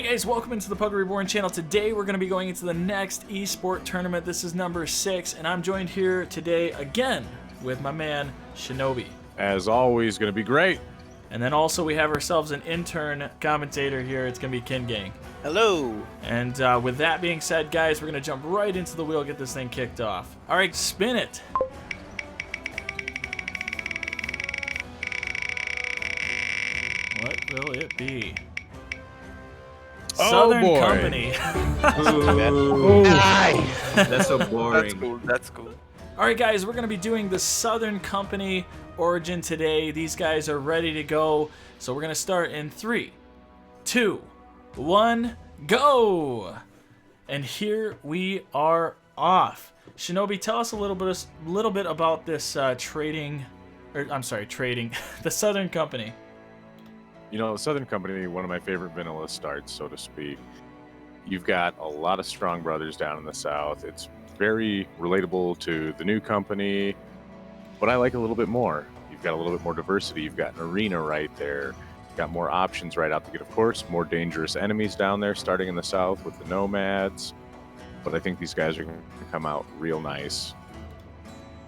Hey guys, welcome into the Pug Reborn channel. Today we're going to be going into the next eSport tournament. This is number 6, and I'm joined here today again with my man, Shinobi. As always, going to be great. And then also we have ourselves an intern commentator here. It's going to be Kin Gang. Hello. And with that being said, guys, we're going to jump right into the wheel, get this thing kicked off. All right, spin it. What will it be? Southern boy. Company. That's so boring. That's cool. All right, guys, we're going to be doing the Southern Company Origin today. These guys are ready to go. So we're going to start in 3, 2, 1, go. And here we are off. Shinobi, tell us a little bit about this trading, the Southern Company. You know, Southern Company, one of my favorite vanilla starts, so to speak. You've got a lot of strong brothers down in the South. It's very relatable to the new company, but I like a little bit more. You've got a little bit more diversity. You've got an arena right there. You've got more options right out the gate. Of course, more dangerous enemies down there starting in the South with the Nomads, but I think these guys are going to come out real nice.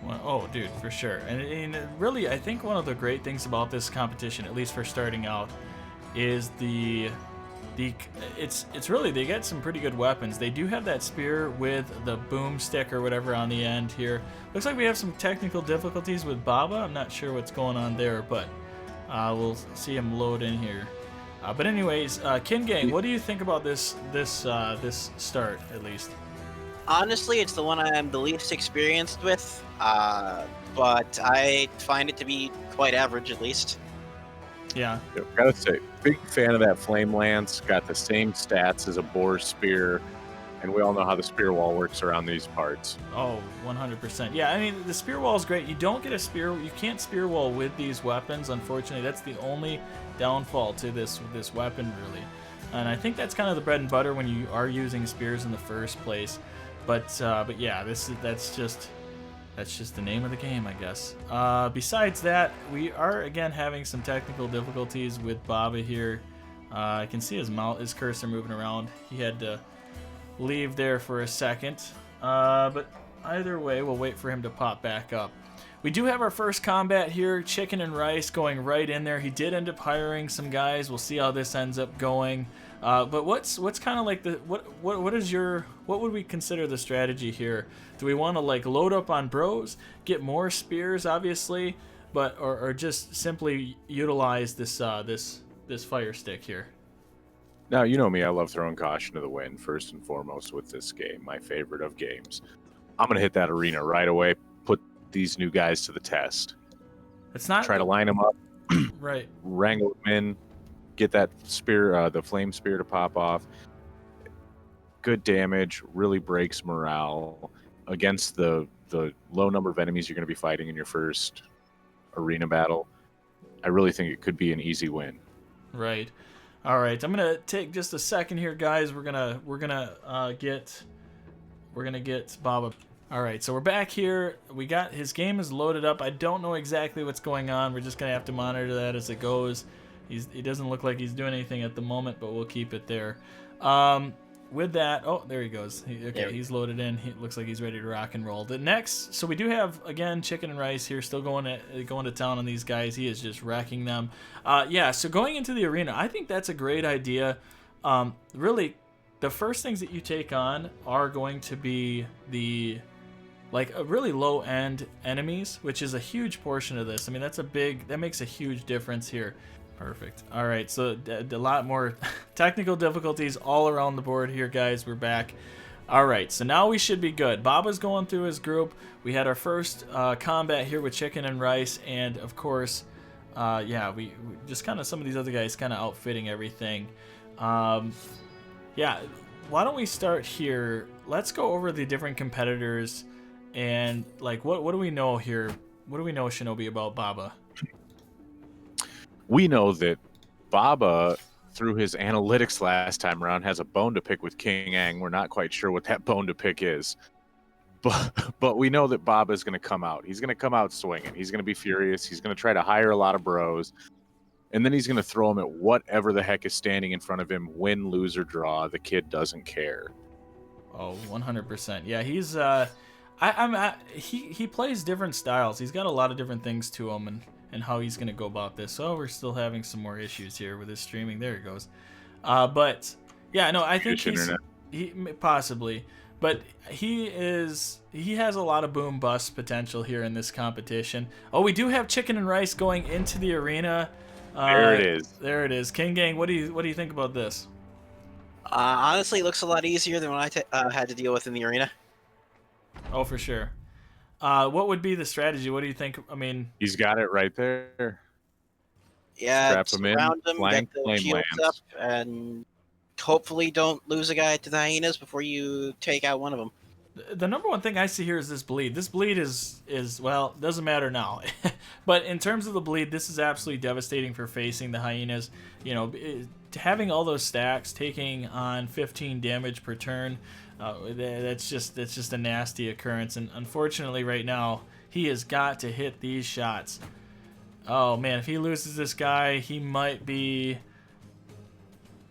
Well, oh, dude, for sure. And really, I think one of the great things about this competition, at least for starting out, is it's really, they get some pretty good weapons. They do have that spear with the boomstick or whatever on the end here. Looks like we have some technical difficulties with Baba. I'm not sure what's going on there, but we'll see him load in here. But anyways, Kin Gang, what do you think about this start, at least? Honestly, it's the one I'm the least experienced with, but I find it to be quite average, at least. Yeah. Gotta say, big fan of that Flame Lance. Got the same stats as a Boar Spear, and we all know how the Spear Wall works around these parts. Oh, 100%. Yeah, I mean, the Spear Wall is great. You don't get a spear. You can't Spear Wall with these weapons, unfortunately. That's the only downfall to this weapon, really. And I think that's kind of the bread and butter when you are using spears in the first place. But yeah, that's just the name of the game, I guess. Besides that, we are again having some technical difficulties with Baba here. I can see his cursor moving around. He had to leave there for a second. But either way, we'll wait for him to pop back up. We do have our first combat here. Chicken&Rice going right in there. He did end up hiring some guys. We'll see how this ends up going. But what's kind of like what would we consider the strategy here? Do we want to like load up on bros, get more spears, obviously, but or just simply utilize this fire stick here? Now, you know me, I love throwing caution to the wind, first and foremost with this game, my favorite of games. I'm going to hit that arena right away, put these new guys to the test. It's not... Try to line them up, right. Wrangle them in, get that spear, the flame spear to pop off. Good damage, really breaks morale against the low number of enemies you're going to be fighting in your first arena battle. I really think it could be an easy win. Right. All right. I'm gonna take just a second here, guys. We're gonna get Baba. All right. So we're back here. We got his game is loaded up. I don't know exactly what's going on. We're just gonna have to monitor that as it goes. He doesn't look like he's doing anything at the moment, but we'll keep it there. With that, oh, there he goes. He's loaded in. He looks like he's ready to rock and roll. The next, so we do have again Chicken&Rice here, still going to town on these guys. He is just wrecking them. Yeah. So going into the arena, I think that's a great idea. Really, the first things that you take on are going to be like a really low end enemies, which is a huge portion of this. I mean, that makes a huge difference here. Perfect. All right, so a lot more technical difficulties all around the board here, guys. We're back. All right, so now we should be good. Baba's going through his group. We had our first combat here with Chicken&Rice, and of course, yeah, we just kind of some of these other guys kind of outfitting everything. Yeah, why don't we start here? Let's go over the different competitors and like what do we know here? What do we know, Shinobi, about Baba? We know that Baba, through his analytics last time around, has a bone to pick with King Ang. We're not quite sure what that bone to pick is. But we know that Baba's going to come out. He's going to come out swinging. He's going to be furious. He's going to try to hire a lot of bros. and then he's going to throw him at whatever the heck is standing in front of him, win, lose, or draw. The kid doesn't care. Oh, 100%. Yeah, he's he plays different styles. He's got a lot of different things to him, and how he's gonna go about this. So we're still having some more issues here with his streaming. There it goes. But yeah, no, I think he possibly, but he has a lot of boom bust potential here in this competition. Oh, we do have Chicken&Rice going into the arena. There it is. There it is. King Gang, what do you think about this? Honestly, it looks a lot easier than what I had to deal with in the arena. Oh, for sure. What would be the strategy? What do you think? I mean, he's got it right there. Yeah, strap him in, flank, get the flame shields lance. up, and hopefully don't lose a guy to the hyenas before you take out one of them. The number one thing I see here is this bleed. This bleed is well, doesn't matter now. But in terms of the bleed, this is absolutely devastating for facing the hyenas. You know, having all those stacks, taking on 15 damage per turn, that's just a nasty occurrence. And unfortunately, right now, he has got to hit these shots. Oh man, if he loses this guy, he might be.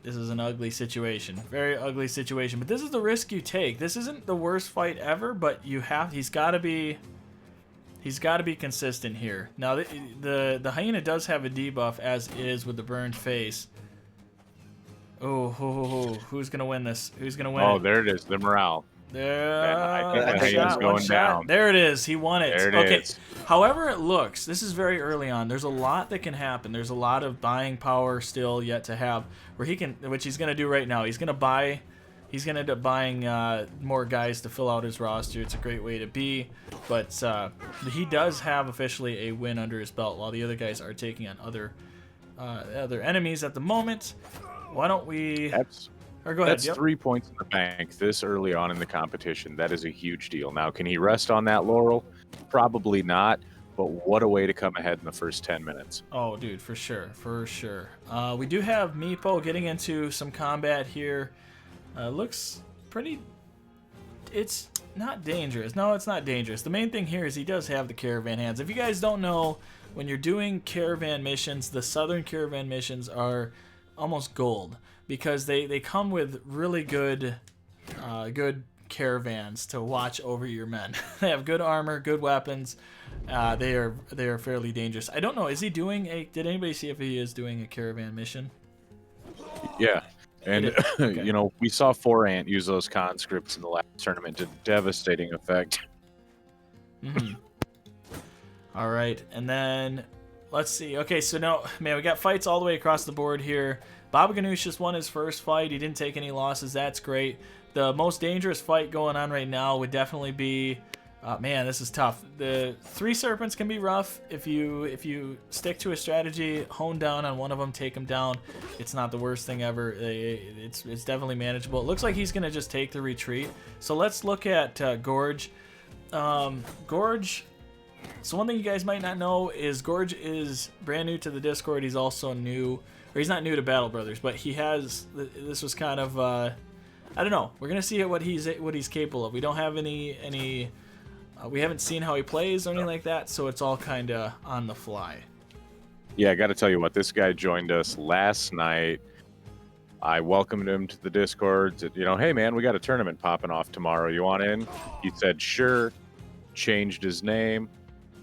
This is an ugly situation, very ugly situation. But this is the risk you take. This isn't the worst fight ever, but he's got to be consistent here. Now the hyena does have a debuff as is with the burned face. Oh, who's gonna win this? Who's gonna win? Oh, it? there it is. The morale. There, I think the hyena's going down. There it is. He won it. There it okay. is. However it looks, this is very early on. There's a lot that can happen. There's a lot of buying power still yet to have, which he's gonna do right now. He's gonna end up buying more guys to fill out his roster. It's a great way to be, but he does have officially a win under his belt, while the other guys are taking on other enemies at the moment. Why don't we? Or go ahead. That's 3 points in the bank this early on in the competition. That is a huge deal. Now, can he rest on that laurel? Probably not, but what a way to come ahead in the first 10 minutes. Oh, dude, for sure, for sure. We do have Meepo getting into some combat here. Looks pretty... It's not dangerous. No, it's not dangerous. The main thing here is he does have the caravan hands. If you guys don't know, when you're doing caravan missions, the southern caravan missions are almost gold, because they come with really good caravans to watch over your men. They have good armor, good weapons. They are fairly dangerous. I don't know. Is he doing a? Did anybody see if he is doing a caravan mission? Yeah, and Okay. you know, we saw 4-Ant use those conscripts in the last tournament to devastating effect. Mm-hmm. All right, and then let's see. Okay, so now, man, we got fights all the way across the board here. Baba Ganoush just won his first fight. He didn't take any losses. That's great. The most dangerous fight going on right now would definitely be, man, this is tough. The 3 serpents can be rough if you stick to a strategy, hone down on one of them, take them down. It's not the worst thing ever. It's definitely manageable. It looks like he's gonna just take the retreat. So let's look at Gorg. Gorg. So one thing you guys might not know is Gorg is brand new to the Discord. He's also new. Or he's not new to Battle Brothers, but he has. This was kind of. I don't know. We're gonna see what he's capable of. We don't have any. We haven't seen how he plays or anything like that, so it's all kind of on the fly. Yeah, I got to tell you what. This guy joined us last night. I welcomed him to the Discord. You know, hey man, we got a tournament popping off tomorrow. You want in? He said sure. Changed his name.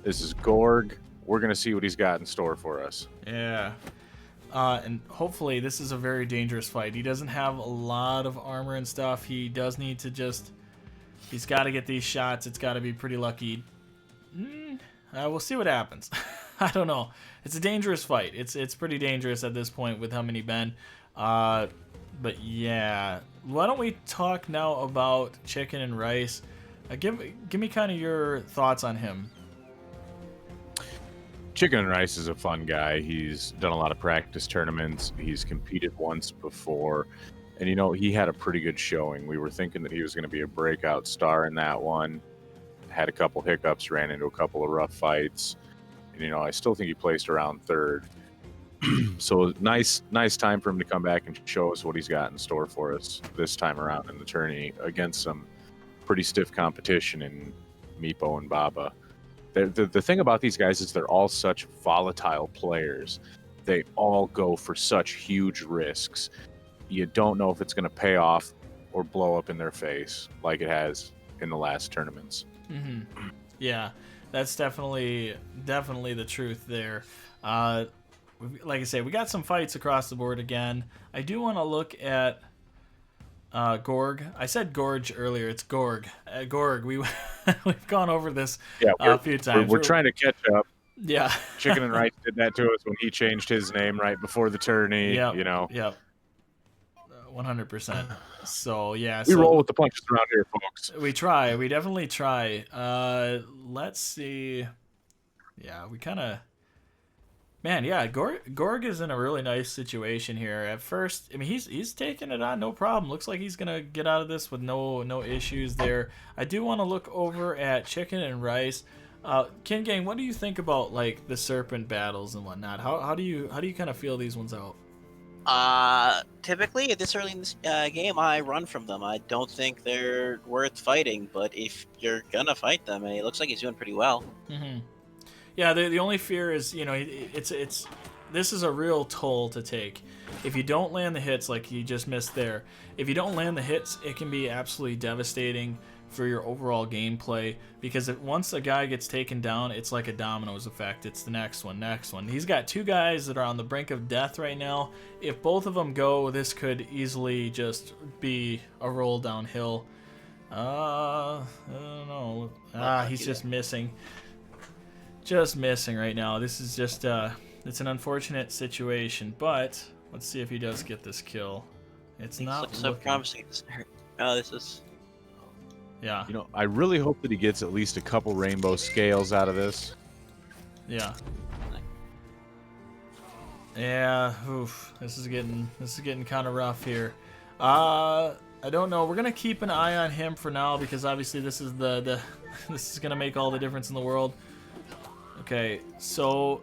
This is Gorg. We're gonna see what he's got in store for us. Yeah. And hopefully this is a very dangerous fight. He doesn't have a lot of armor and stuff. He does need to just... He's got to get these shots. It's got to be pretty lucky. We'll see what happens. I don't know. It's a dangerous fight. It's pretty dangerous at this point with how many men. But yeah. Why don't we talk now about Chicken&Rice? Give me kind of your thoughts on him. Chicken&Rice is a fun guy. He's done a lot of practice tournaments. He's competed once before. And, you know, he had a pretty good showing. We were thinking that he was going to be a breakout star in that one. Had a couple hiccups, ran into a couple of rough fights. And, you know, I still think he placed around 3rd. So nice time for him to come back and show us what he's got in store for us this time around in the tourney against some pretty stiff competition in Meepo and Baba. The thing about these guys is they're all such volatile players. they all go for such huge risks. You don't know if it's going to pay off or blow up in their face like it has in the last tournaments. Mm-hmm. Yeah, that's definitely the truth there. Like I say, we got some fights across the board again. I do want to look at Gorg. I said Gorge earlier. It's Gorg. Gorg. We've gone over this a few times. We're trying to catch up. Yeah. Chicken&Rice did that to us when he changed his name right before the tourney. Yep. You know. Yep. 100%. So yeah. We roll with the punches around here, folks. We try. We definitely try. Let's see. Yeah, we kind of. Man, yeah, Gorg is in a really nice situation here. At first, I mean, he's taking it on no problem. Looks like he's gonna get out of this with no issues there. I do want to look over at Chicken&Rice. Kin Gang, what do you think about like the serpent battles and whatnot? How do you kind of feel these ones out? Typically at this early in this game, I run from them. I don't think they're worth fighting. But if you're gonna fight them, it looks like he's doing pretty well. Mm-hmm. Yeah, the only fear is, you know, it's this is a real toll to take. If you don't land the hits, like you just missed there, if you don't land the hits, it can be absolutely devastating for your overall gameplay, because once a guy gets taken down, it's like a dominoes effect. It's the next one. He's got two guys that are on the brink of death right now. If both of them go, this could easily just be a roll downhill. I don't know. He's just missing. Just missing right now. This is just it's an unfortunate situation, but let's see if he does get this kill. It's not so promising. Oh, this is. Yeah. You know, I really hope that he gets at least a couple rainbow scales out of this. Yeah. Yeah. Oof. This is getting kind of rough here. I don't know. We're gonna keep an eye on him for now, because obviously this is this is gonna make all the difference in the world. Okay, so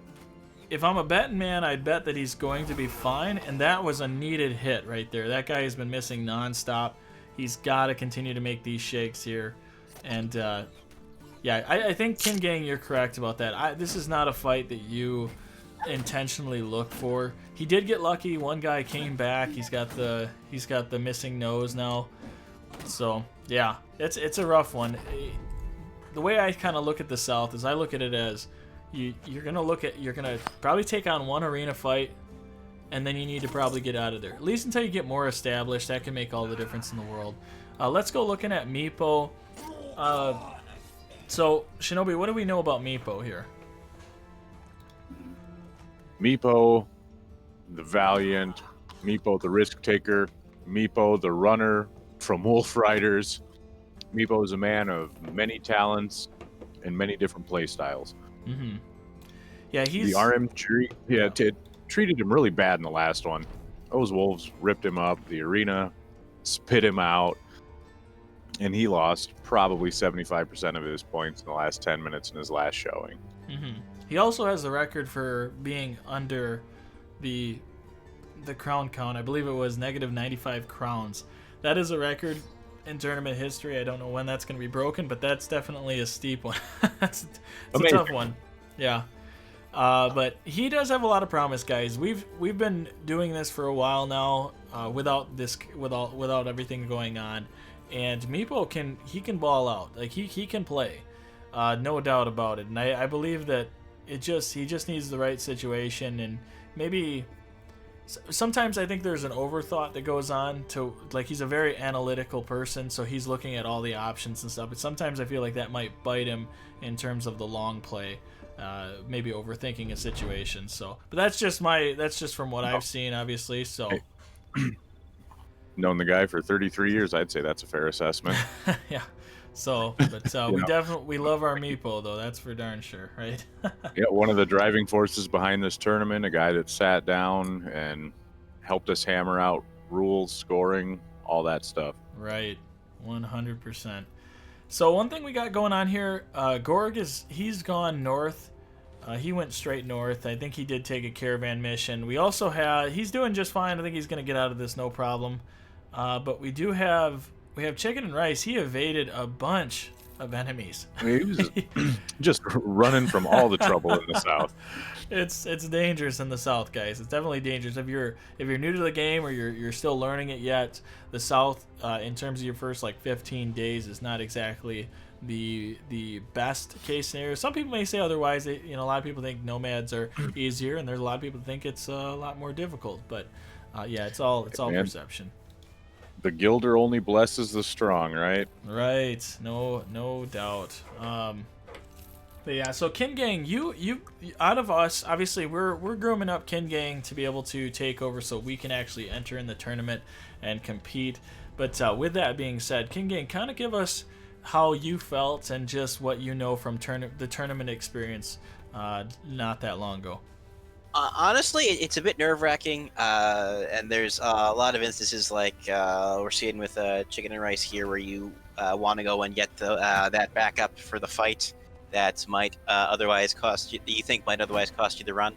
if I'm a betting man, I'd bet that he's going to be fine, and that was a needed hit right there. That guy has been missing nonstop. He's got to continue to make these shakes here, and yeah, I think Kin Gang, you're correct about that. This is not a fight that you intentionally look for. He did get lucky. One guy came back. He's got the missing nose now, so yeah, it's a rough one. The way I kind of look at the South is I look at it as you're gonna probably take on one arena fight, and then you need to probably get out of there, at least until you get more established. That can make all the difference in the world. Let's go looking at Meepo. So Shinobi, what do we know about Meepo here? Meepo, the valiant. Meepo, the risk taker. Meepo, the runner from Wolf Riders. Meepo is a man of many talents and many different play styles. Mm-hmm. Yeah, he's the RM treated him really bad in the last one. Those wolves ripped him up. The arena spit him out, and he lost probably 75% of his points in the last 10 minutes in his last showing. Mm-hmm. He also has the record for being under the crown count. I believe it was negative 95 crowns. That is a record in tournament history. I don't know when that's going to be broken, but that's definitely a steep one. It's a tough one. Yeah. But he does have a lot of promise, guys. We've been doing this for a while now, without everything going on, and Meepo can ball out. Like he can play, no doubt about it. And I believe that he just needs the right situation, and maybe. Sometimes I think there's an overthought that goes on to, like, he's a very analytical person, so he's looking at all the options and stuff, but sometimes I feel like that might bite him in terms of the long play, maybe overthinking a situation. So, but that's just from what I've seen, obviously. So, known the guy for 33 years, I'd say that's a fair assessment. Yeah. So, but we love our Meepo, though. That's for darn sure, right? Yeah, one of the driving forces behind this tournament, a guy that sat down and helped us hammer out rules, scoring, all that stuff. Right, 100%. So one thing we got going on here, Gorg he's gone north. He went straight north. I think he did take a caravan mission. We also he's doing just fine. I think he's going to get out of this no problem. But we have Chicken&Rice. He evaded a bunch of enemies. I mean, he was just running from all the trouble in the south. It's dangerous in the south, guys. It's definitely dangerous if you're new to the game or you're still learning it yet. The south, in terms of your first like 15 days, is not exactly the best case scenario. Some people may say otherwise. A lot of people think nomads are easier, and there's a lot of people who think it's a lot more difficult. But yeah, it's all perception. The Gilder only blesses the strong, right? Right. No doubt. But yeah, so Kin Gang, you out of us, obviously we're grooming up Kin Gang to be able to take over so we can actually enter in the tournament and compete. But with that being said, Kin Gang, kind of give us how you felt and just what you know from the tournament experience not that long ago. Honestly, it's a bit nerve-wracking, and there's a lot of instances like we're seeing with Chicken&Rice here, where you want to go and get that backup for the fight that might otherwise cost you. You think might otherwise cost you the run.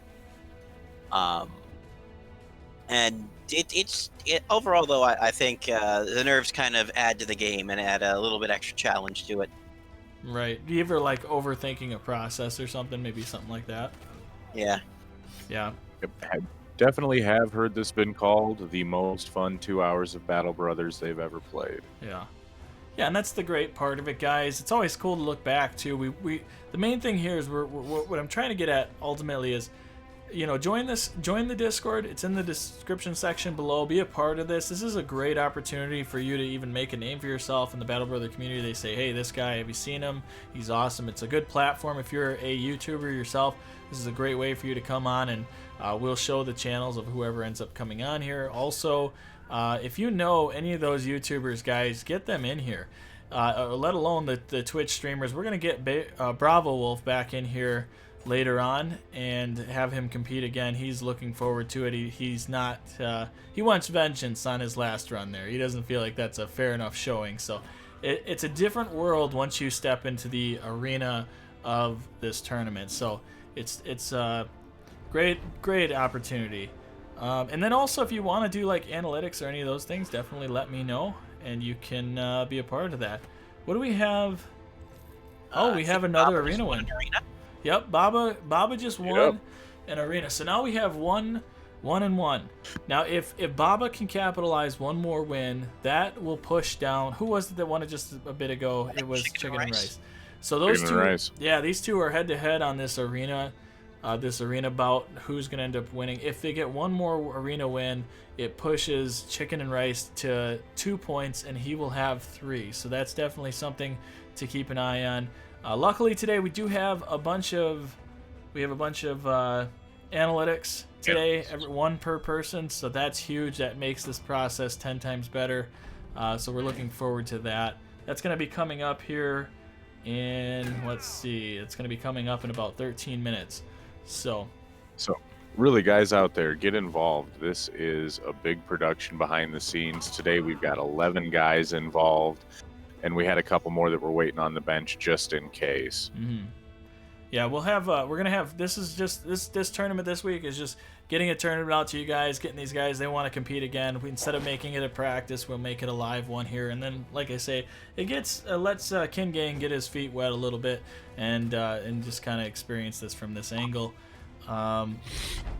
And it's overall though, I think the nerves kind of add to the game and add a little bit extra challenge to it. Right. Do you ever like overthinking a process or something? Maybe something like that. Yeah. Yeah. I definitely have heard this been called the most fun 2 hours of Battle Brothers they've ever played. Yeah. Yeah, and that's the great part of it, guys. It's always cool to look back to. The main thing here is what I'm trying to get at ultimately is, join the Discord. It's in the description section below. Be a part of this. This is a great opportunity for you to even make a name for yourself in the Battle Brother community. They say, hey, this guy, have you seen him? He's awesome. It's a good platform if you're a YouTuber yourself. This is a great way for you to come on, and we'll show the channels of whoever ends up coming on here. Also, if you know any of those YouTubers, guys, get them in here. Let alone the Twitch streamers. We're going to get Bravo Wolf back in here later on and have him compete again. He's looking forward to it. He's not he wants vengeance on his last run there. He doesn't feel like that's a fair enough showing. So it's a different world once you step into the arena of this tournament. So it's a great opportunity. And then also, if you want to do like analytics or any of those things, definitely let me know, and you can be a part of that. What do we have? Oh, we have another arena win. Yep, Baba just won an arena. So now we have 1-1. Now, if Baba can capitalize one more win, that will push down. Who was it that won it just a bit ago? It was Chicken&Rice. So those two, yeah, these two are head to head on this arena bout. Who's gonna end up winning? If they get one more arena win, it pushes Chicken&Rice to 2 points, and he will have 3. So that's definitely something to keep an eye on. Luckily today we do have a bunch of analytics today, one per person, so that's huge. That makes this process 10 times better. So we're looking forward to that. That's gonna be coming up here in, let's see, it's gonna be coming up in about 13 minutes. So really, guys out there, get involved. This is a big production behind the scenes. Today we've got 11 guys involved, and we had a couple more that were waiting on the bench just in case. Mm-hmm. Yeah, we'll have we're gonna have, this is just this tournament this week is just getting a tournament out to you guys, getting these guys, they want to compete again. Instead of making it a practice, we'll make it a live one here, and then like I say, it gets lets Kin Gang get his feet wet a little bit and just kind of experience this from this angle.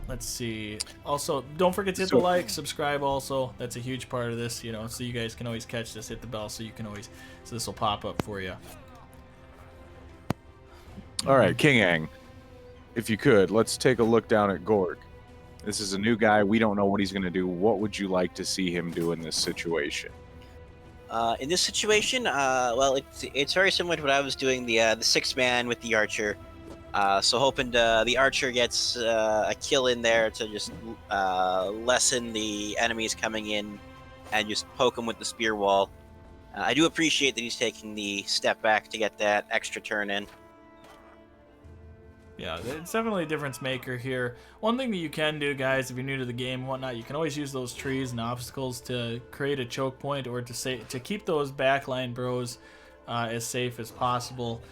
Let's see. Also, don't forget to hit the like, subscribe. Also, that's a huge part of this. So you guys can always catch this. Hit the bell so this will pop up for you. All right, King Ang, if you could, let's take a look down at Gorg. This is a new guy. We don't know what he's going to do. What would you like to see him do in this situation? In this situation, well, it's very similar to what I was doing, the 6-man with the archer. So hoping the archer gets a kill in there to just lessen the enemies coming in and just poke them with the spear wall. I do appreciate that he's taking the step back to get that extra turn in. Yeah, it's definitely a difference maker here. One thing that you can do, guys, if you're new to the game and whatnot, you can always use those trees and obstacles to create a choke point or to keep those backline bros as safe as possible.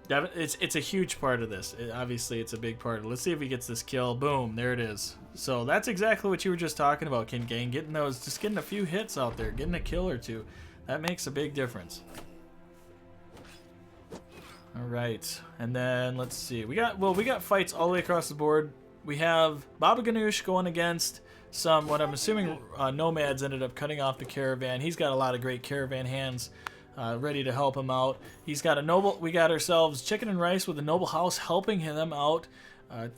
It's a huge part of this. Obviously, it's a big part of it. Let's see if he gets this kill. Boom, there it is. So that's exactly what you were just talking about, Kin Gang. Getting a few hits out there, getting a kill or two. That makes a big difference. All right, and then let's see. We got fights all the way across the board. We have Baba Ganoush going against some, what I'm assuming, nomads ended up cutting off the caravan. He's got a lot of great caravan hands ready to help him out. He's got a noble. We got ourselves Chicken&Rice with a noble house helping them out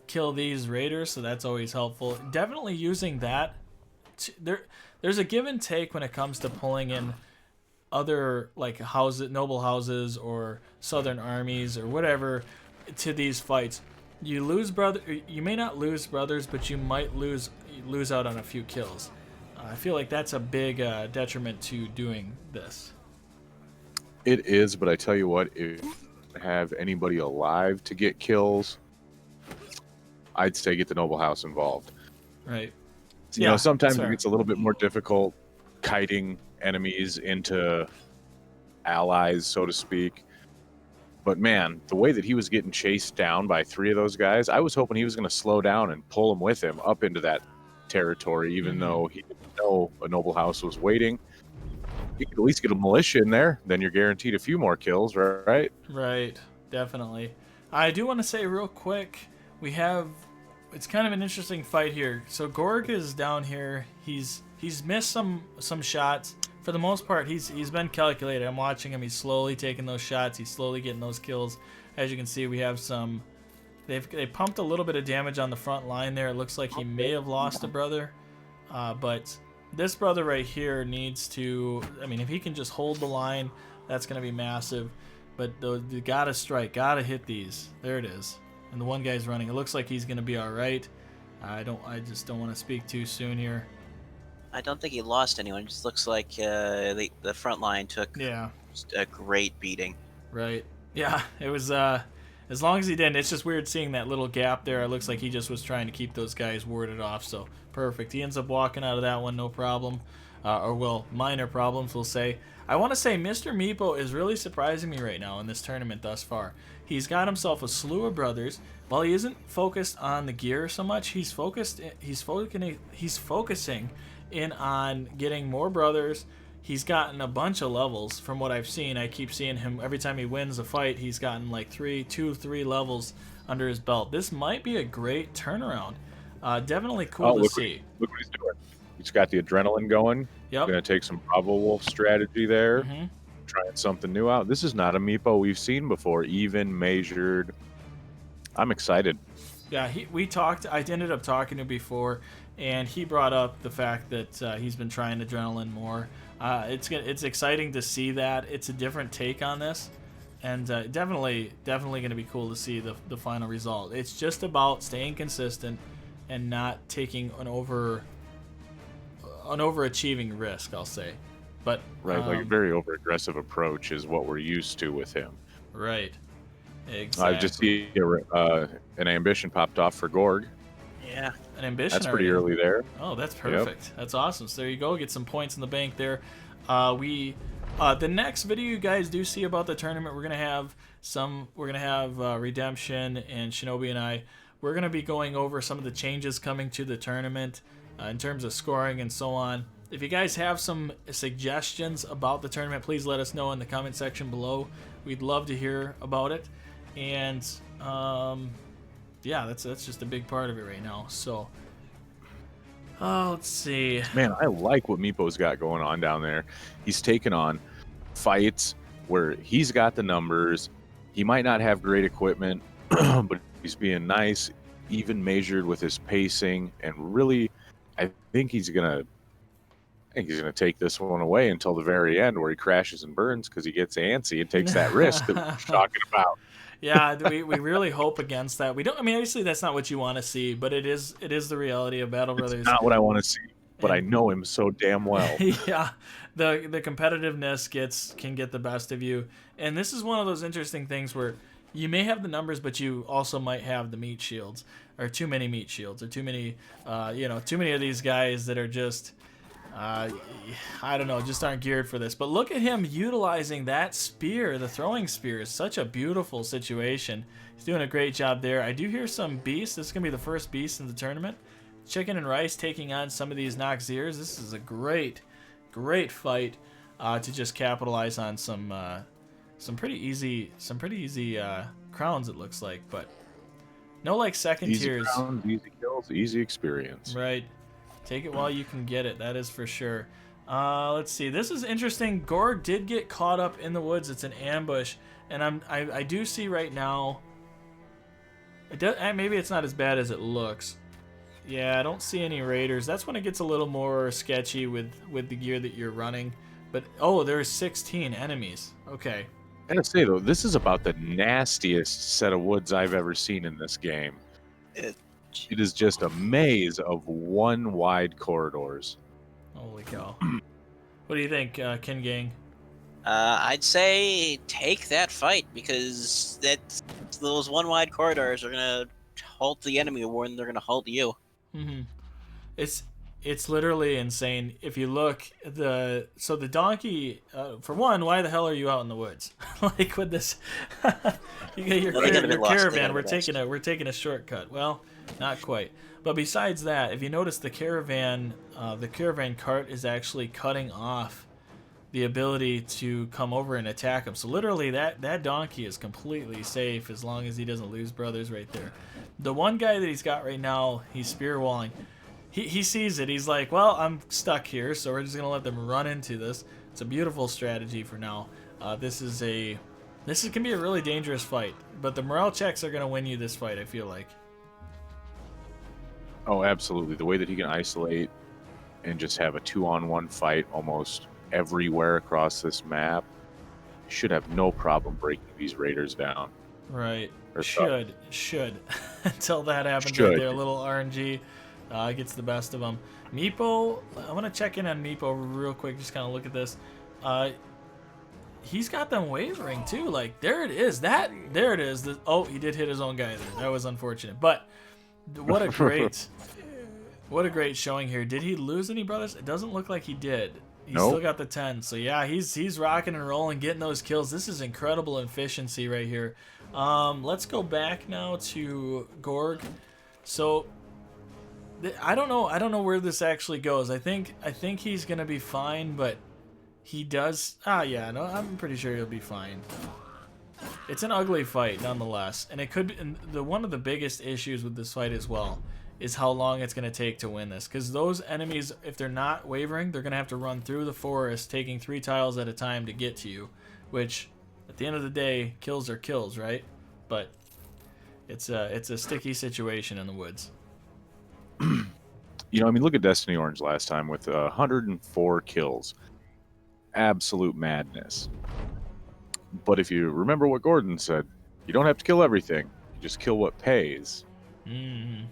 kill these raiders, so that's always helpful. Definitely using that. There's a give and take when it comes to pulling in other like houses, noble houses, or southern armies or whatever to these fights. You may not lose brothers, but you might lose out on a few kills. I feel like that's a big detriment to doing this. It is, but I tell you what, if you have anybody alive to get kills, I'd say get the noble house involved. Right. So, you know, sometimes it gets a little bit more difficult kiting enemies into allies, so to speak. But man, the way that he was getting chased down by 3 of those guys, I was hoping he was going to slow down and pull them with him up into that territory, even though he didn't know a noble house was waiting. You could at least get a militia in there, then you're guaranteed a few more kills, right? Right, definitely. I do want to say real quick, it's kind of an interesting fight here. So Gorg is down here. He's missed some shots. For the most part, he's been calculated. I'm watching him. He's slowly taking those shots. He's slowly getting those kills. As you can see, we have some. They pumped a little bit of damage on the front line there. It looks like he may have lost a brother, but this brother right here needs to. I mean, if he can just hold the line, that's going to be massive. But you gotta strike, gotta hit these. There it is. And the one guy's running. It looks like he's going to be all right. I just don't want to speak too soon here. I don't think he lost anyone. It just looks like the front line took just a great beating. Right. Yeah, it was, as long as he didn't, it's just weird seeing that little gap there. It looks like he just was trying to keep those guys warded off, so perfect. He ends up walking out of that one, no problem. Minor problems, we'll say. I want to say Mr. Meepo is really surprising me right now in this tournament thus far. He's got himself a slew of brothers. While he isn't focused on the gear so much, he's focusing in on getting more brothers. He's gotten a bunch of levels from what I've seen. I keep seeing him every time he wins a fight. He's gotten like 3 levels under his belt. This might be a great turnaround. Definitely cool to see. Look what he's doing. He's got the adrenaline going. Yep. Going to take some Bravo Wolf strategy there. Trying something new out. This is not a Meepo we've seen before. Even, measured. I'm excited. Yeah, I ended up talking to him before, and he brought up the fact that he's been trying adrenaline more. It's exciting to see that. It's a different take on this, and definitely going to be cool to see the final result. It's just about staying consistent and not taking an overachieving risk, I'll say. But right, like a very over-aggressive approach is what we're used to with him. Right. Exactly. I just see an ambition popped off for Gorg. Yeah. An ambition. That's pretty early there. Oh, that's perfect. Yep. That's awesome. So there you go. Get some points in the bank there. The next video you guys do see about the tournament, we're gonna have Redemption and Shinobi and I. We're gonna be going over some of the changes coming to the tournament in terms of scoring and so on. If you guys have some suggestions about the tournament, please let us know in the comment section below. We'd love to hear about it. And yeah, that's just a big part of it right now. So let's see. Man, I like what Meepo's got going on down there. He's taken on fights where he's got the numbers. He might not have great equipment, but he's being nice, even measured with his pacing, and really, I think he's gonna take this one away until the very end, where he crashes and burns because he gets antsy and takes that risk that we're talking about. Yeah, we really hope against that. We don't. I mean, obviously that's not what you want to see, but it is the reality of Battle Brothers. It's not what I want to see, but I know him so damn well. Yeah, the competitiveness can get the best of you, and this is one of those interesting things where you may have the numbers, but you also might have the meat shields, or too many meat shields, or too many of these guys that are just. I don't know, just aren't geared for this. But look at him utilizing that spear. The throwing spear is such a beautiful situation. He's doing a great job there. I do hear some beasts. This is going to be the first beast in the tournament. Chicken&Rice taking on some of these Noxiers. This is a great fight to just capitalize on some some pretty easy crowns, it looks like, but no like second Easy tiers. rounds, easy kills, easy experience. Right. Take it while you can get it. That is for sure. Let's see. This is interesting. Gorg did get caught up in the woods. It's an ambush, and I do see right now. Maybe it's not as bad as it looks. Yeah, I don't see any raiders. That's when it gets a little more sketchy with the gear that you're running. But oh, there's 16 enemies. Okay. I gotta say though, this is about the nastiest set of woods I've ever seen in this game. It is just a maze of one wide corridors. Holy cow. What do you think, Ken Gang? I'd say take that fight, because those one wide corridors are gonna halt the enemy more than they're gonna halt you. Mm-hmm. It's literally insane. If you look, the donkey, for one, why the hell are you out in the woods? Like with this, you get your caravan. We're taking a shortcut. Well, not quite. But besides that, if you notice, the caravan cart is actually cutting off the ability to come over and attack him. So literally, that donkey is completely safe as long as he doesn't lose brothers right there. The one guy that he's got right now, he's spear walling. He sees it. He's like, well, I'm stuck here, so we're just going to let them run into this. It's a beautiful strategy for now. This can be a really dangerous fight, but the morale checks are going to win you this fight, I feel like. Oh, absolutely. The way that he can isolate and just have a 2-on-1 fight almost everywhere across this map, should have no problem breaking these raiders down. Right. Should. Until that happens right there. A little RNG. Gets the best of them. Meepo, I want to check in on Meepo real quick, just kind of look at this. He's got them wavering too. Like, there it is. There it is. Oh, he did hit his own guy there. That was unfortunate. But what a great showing here. Did he lose any brothers? It doesn't look like he did. He's still got the 10. So yeah, he's rocking and rolling, getting those kills. This is incredible efficiency right here. Let's go back now to Gorg. So I don't know where this actually goes. I think he's gonna be fine, but he does. I'm pretty sure he'll be fine. It's an ugly fight nonetheless, and it could be. And one of the biggest issues with this fight as well is how long it's gonna take to win this. Because those enemies, if they're not wavering, they're gonna have to run through the forest, taking 3 tiles at a time to get to you. Which, at the end of the day, kills are kills, right? But it's a sticky situation in the woods. You know, I mean, look at Destiny Orange last time with 104 kills. Absolute madness. But if you remember what Gordon said, you don't have to kill everything. You just kill what pays. Mm-hmm.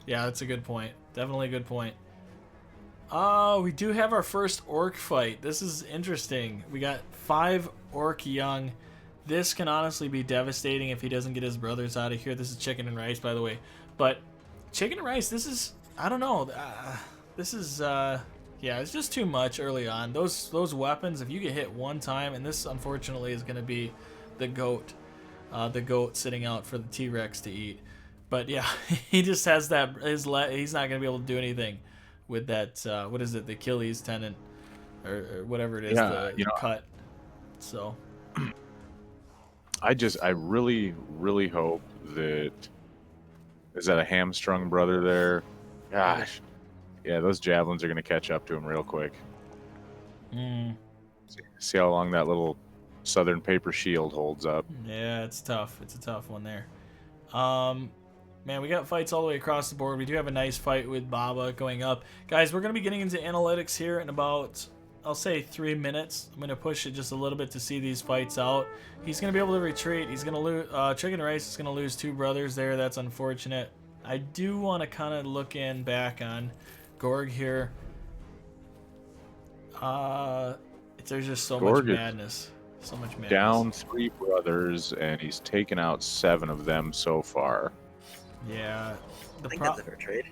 Yeah, that's a good point. Definitely a good point. We do have our first orc fight. This is interesting. We got 5 orc young. This can honestly be devastating if he doesn't get his brothers out of here. This is Chicken&Rice, by the way. But Chicken&Rice, this is, I don't know. This is, yeah, it's just too much early on. Those weapons, if you get hit one time, and this unfortunately is going to be the goat sitting out for the T-Rex to eat. But yeah, he just has that, he's not going to be able to do anything with that, what is it, the Achilles tendon, or whatever it is, the cut. So I really, really hope that, is that a hamstrung brother there? Gosh. Yeah, those javelins are going to catch up to him real quick. See how long that little southern paper shield holds up. Yeah, it's tough. It's a tough one there. Man, we got fights all the way across the board. We do have a nice fight with Baba going up. Guys, we're going to be getting into analytics here in about, I'll say 3 minutes. I'm going to push it just a little bit to see these fights out. He's going to be able to retreat. He's going to lose. Chicken&Rice is going to lose 2 brothers there. That's unfortunate. I do want to kind of look back on Gorg here. There's just so much madness. So much madness. Down 3 brothers, and he's taken out 7 of them so far. Yeah. I think that's a fair trade.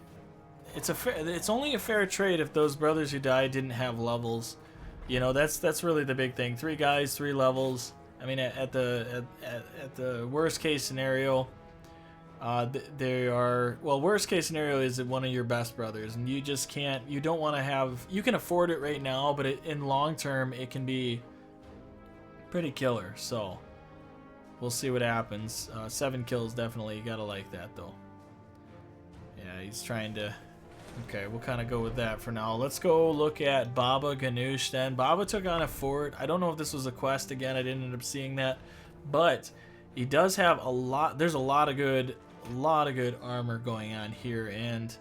It's only a fair trade if those brothers who died didn't have levels. You know, that's really the big thing. 3 guys, 3 levels. I mean, at the worst case scenario, they are, well, worst case scenario is one of your best brothers, and you just can't. You don't want to have. You can afford it right now, but in long term, it can be pretty killer. So we'll see what happens. 7 kills, definitely. You gotta like that, though. Yeah, he's trying to... Okay, we'll kind of go with that for now. Let's go look at Baba Ganoush then. Baba took on a fort. I don't know if this was a quest again. I didn't end up seeing that. But he does have a lot... There's a lot of good armor going on here. And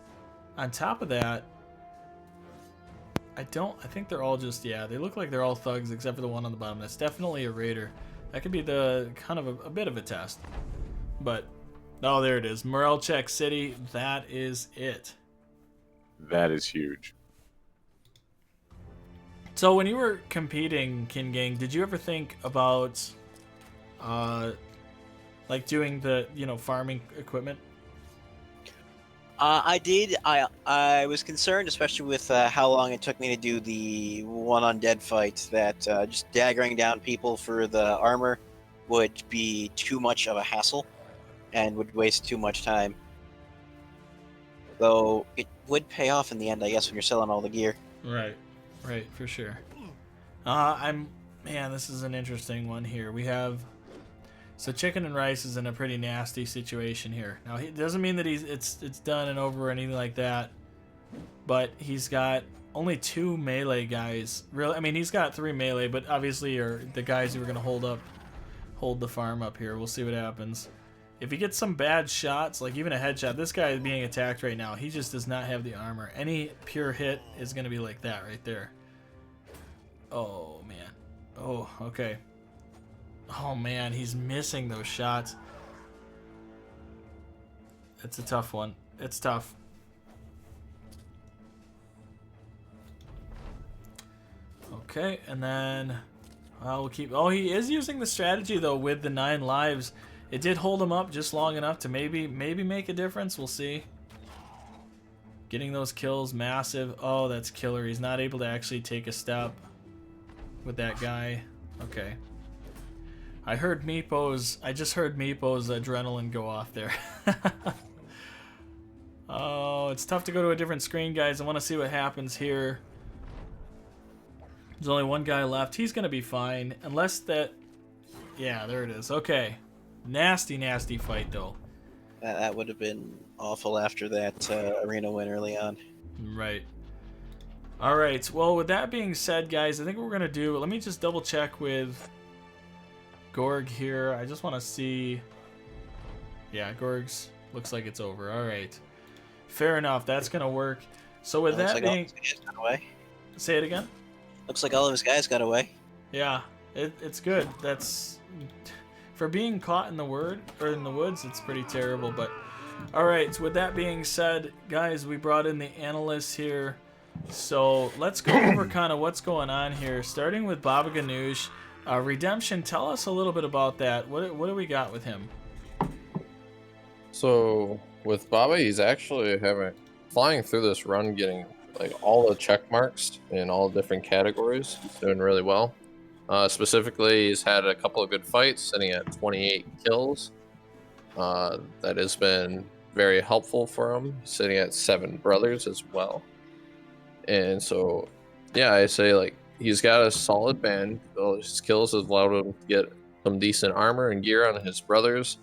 on top of that, I think they're all just... Yeah, they look like they're all thugs except for the one on the bottom. That's definitely a raider. That could be the kind of a bit of a test. But, oh, there it is. Morale check city. That is it. That is huge. So when you were competing, Kin Gang, did you ever think about like doing the, farming equipment? I did. I was concerned, especially with how long it took me to do the one-on-dead fight, that just daggering down people for the armor would be too much of a hassle and would waste too much time. Though it would pay off in the end, I guess, when you're selling all the gear. Right, for sure. Man, this is an interesting one here. We have, so Chicken&Rice is in a pretty nasty situation here. Now, it doesn't mean that it's done and over or anything like that, but he's got only 2 melee guys. Really, I mean, he's got 3 melee, but obviously are the guys who are gonna hold the farm up here. We'll see what happens. If he gets some bad shots, like even a headshot, this guy is being attacked right now. He just does not have the armor. Any pure hit is going to be like that right there. Oh, man. Oh, okay. Oh, man, he's missing those shots. It's a tough one. It's tough. Okay, and then we'll keep... Oh, he is using the strategy, though, with the 9 lives. It did hold him up just long enough to maybe make a difference. We'll see. Getting those kills, massive. Oh, that's killer. He's not able to actually take a step with that guy. Okay. I just heard Meepo's adrenaline go off there. Oh, it's tough to go to a different screen, guys. I want to see what happens here. There's only 1 guy left. He's going to be fine. Unless that... Yeah, there it is. Okay. Nasty fight, though. That would have been awful after that arena win early on. Right. All right. Well, with that being said, guys, I think what we're going to do... Let me just double check with Gorg here. I just want to see... Yeah, Gorg's... Looks like it's over. All right. Fair enough. That's going to work. So with that being... Got away. Say it again? Looks like all of his guys got away. Yeah. It's good. That's... For being caught in the woods, it's pretty terrible. But all right, so with that being said, guys, we brought in the analysts here, so let's go over kind of what's going on here. Starting with Baba Ganoush, Redemption. Tell us a little bit about that. What do we got with him? So with Baba, he's actually flying through this run, getting like all the check marks in all different categories. He's doing really well. Specifically, he's had a couple of good fights, sitting at 28 kills. That has been very helpful for him, sitting at 7 brothers as well. And so, yeah, I say like he's got a solid band. His kills have allowed him to get some decent armor and gear on his brothers.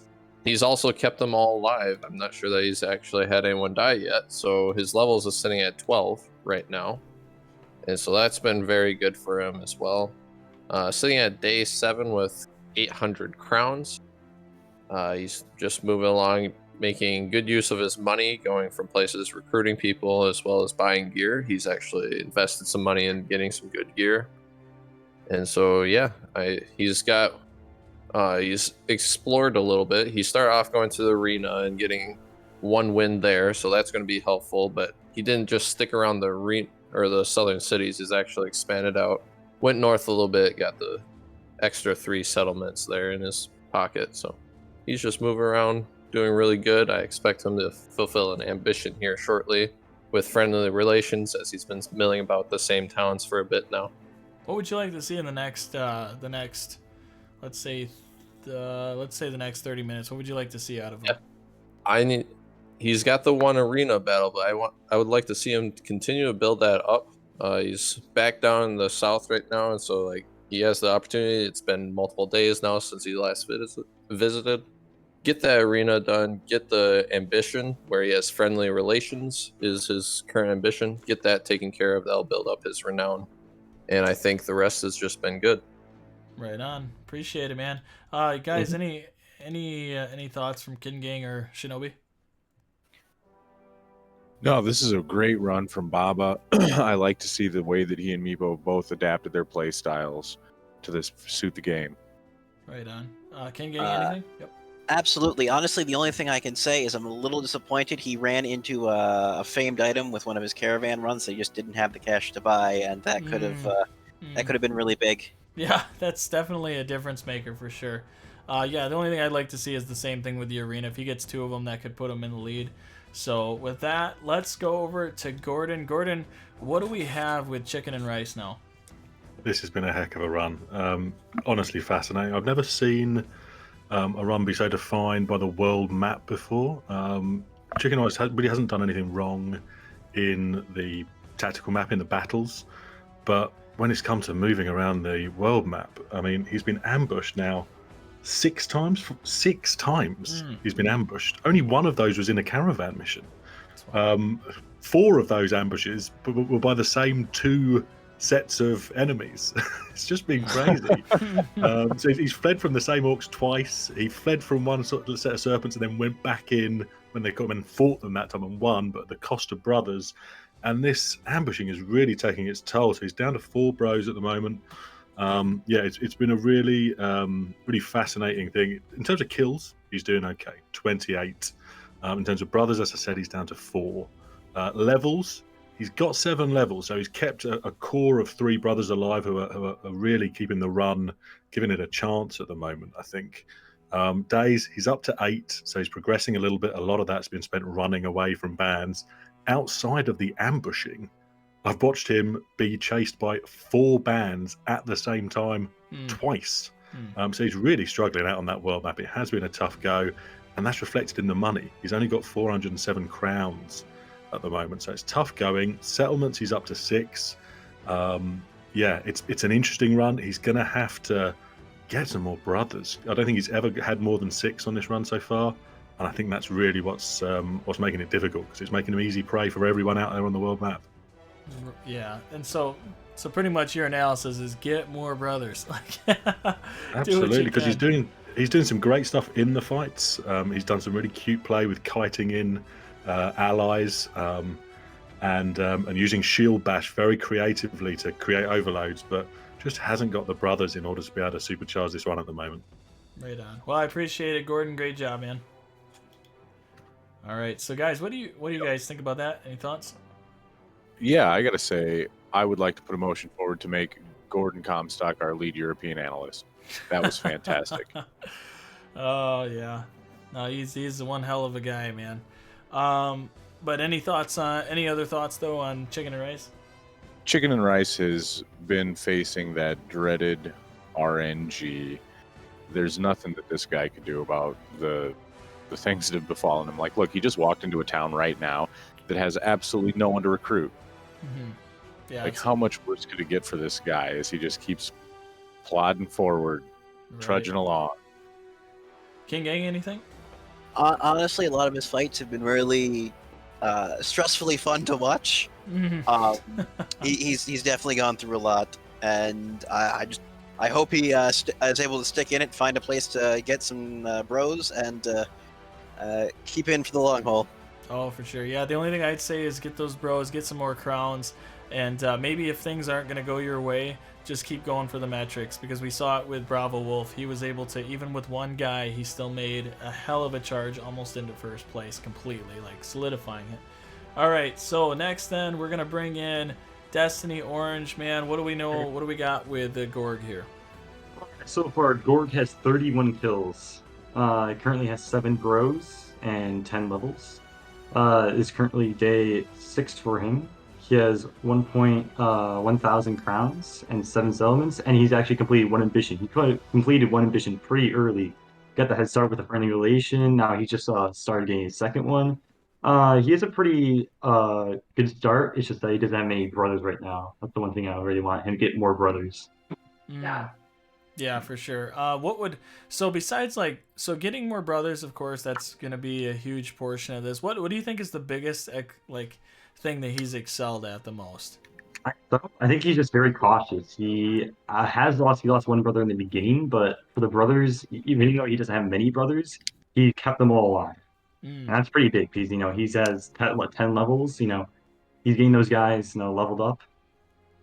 He's also kept them all alive. I'm not sure that he's actually had anyone die yet. So his levels is sitting at 12 right now. And so that's been very good for him as well. Sitting at day 7 with 800 crowns. He's just moving along, making good use of his money, going from places recruiting people as well as buying gear. He's actually invested some money in getting some good gear. And so, yeah, he's explored a little bit. He started off going to the arena and getting 1 win there, so that's going to be helpful. But he didn't just stick around the arena or the southern cities. He's actually expanded out. Went north a little bit, got the extra 3 settlements there in his pocket. So he's just moving around, doing really good. I expect him to fulfill an ambition here shortly with friendly relations, as he's been milling about the same towns for a bit now. What would you like to see in the next, let's say the next 30 minutes? What would you like to see out of him? Yeah. He's got the 1 arena battle, but I would like to see him continue to build that up. He's back down in the south right now, and so like he has the opportunity. It's been multiple days now since he last visited. Get that arena done. Get the ambition where he has friendly relations is his current ambition. Get that taken care of. That'll build up his renown. And I think the rest has just been good. Right on. Appreciate it, man. Guys, any thoughts from Kin Gang or Shinobi? No, this is a great run from Baba. I like to see the way that he and Meepo both adapted their play styles to this suit the game. Right on. Kin Gang, anything? Yep. Absolutely. Honestly, the only thing I can say is I'm a little disappointed he ran into a famed item with one of his caravan runs. They just didn't have the cash to buy, and that could have been really big. Yeah, that's definitely a difference maker for sure. Yeah, the only thing I'd like to see is the same thing with the arena. If he gets 2 of them, that could put him in the lead. So with that, let's go over to Gordon. Gordon, what do we have with Chicken and Rice now? This has been a heck of a run. Honestly fascinating. I've never seen a run be so defined by the world map before. Chicken and Rice really hasn't done anything wrong in the tactical map, in the battles, but when it's come to moving around the world map, I mean, he's been ambushed now 6 times. 6 times he's been ambushed. Only 1 of those was in a caravan mission. 4 of those ambushes were by the same 2 sets of enemies. It's just been crazy. So he's fled from the same orcs twice. He fled from one sort of set of serpents and then went back in when they come and fought them that time and won, but at the cost of brothers. And this ambushing is really taking its toll. So he's down to 4 bros at the moment. Yeah, it's been a really fascinating thing. In terms of kills, he's doing okay, 28. In terms of brothers, as I said, he's down to 4. Levels, he's got 7 levels, so he's kept a core of 3 brothers alive who are really keeping the run, giving it a chance at the moment, I think. Days, he's up to 8, so he's progressing a little bit. A lot of that's been spent running away from bands. Outside of the ambushing, I've watched him be chased by 4 bands at the same time twice. So he's really struggling out on that world map. It has been a tough go, and that's reflected in the money. He's only got 407 crowns at the moment, so it's tough going. Settlements, he's up to 6. Yeah, it's an interesting run. He's going to have to get some more brothers. I don't think he's ever had more than 6 on this run so far. And I think that's really what's making it difficult, because it's making him easy prey for everyone out there on the world map. Yeah, and so pretty much your analysis is get more brothers. Absolutely, because he's doing some great stuff in the fights. He's done some really cute play with kiting in allies and using shield bash very creatively to create overloads, but just hasn't got the brothers in order to be able to supercharge this one at the moment. Right on. Well, I appreciate it, Gordon. Great job, man. All right, so guys, what do you guys think about that? Any thoughts? Yeah, I gotta say, I would like to put a motion forward to make Gordon Comstock our lead European analyst. That was fantastic. Oh yeah, no, he's one hell of a guy, man. But any other thoughts though on Chicken and Rice? Chicken and Rice has been facing that dreaded RNG. There's nothing that this guy could do about the things that have befallen him. Like, look, he just walked into a town right now that has absolutely no one to recruit. Yeah, like, how much worse could it get for this guy as he just keeps plodding forward, trudging along? King Gang, anything? Honestly, a lot of his fights have been really stressfully fun to watch. He's definitely gone through a lot, and I hope he is able to stick in it, find a place to get some bros, and keep in for the long haul. Oh, for sure. Yeah, the only thing I'd say is get those bros, get some more crowns, and maybe if things aren't going to go your way, just keep going for the metrics, because we saw it with Bravo Wolf. He was able to, even with 1 guy, he still made a hell of a charge almost into first place completely, like solidifying it. All right, so next then we're going to bring in Destiny Orange. Man, what do we know? What do we got with the Gorg here? So far, Gorg has 31 kills. Currently has 7 bros and 10 levels. It's currently day 6 for him. He has 1,000 crowns and 7 settlements, and he's actually completed 1 ambition. He completed 1 ambition pretty early. Got the head start with a friendly relation. Now he just started getting his second one. He has a pretty good start. It's just that he doesn't have many brothers right now. That's the one thing I really want him to get more brothers. Yeah, for sure. So besides getting more brothers, of course, that's gonna be a huge portion of this. What do you think is the biggest thing that he's excelled at the most? I think he's just very cautious. He he lost one brother in the beginning, but for the brothers, even though he doesn't have many brothers, he kept them all alive. And Mm, that's pretty big because he's has 10 levels. He's getting those guys leveled up,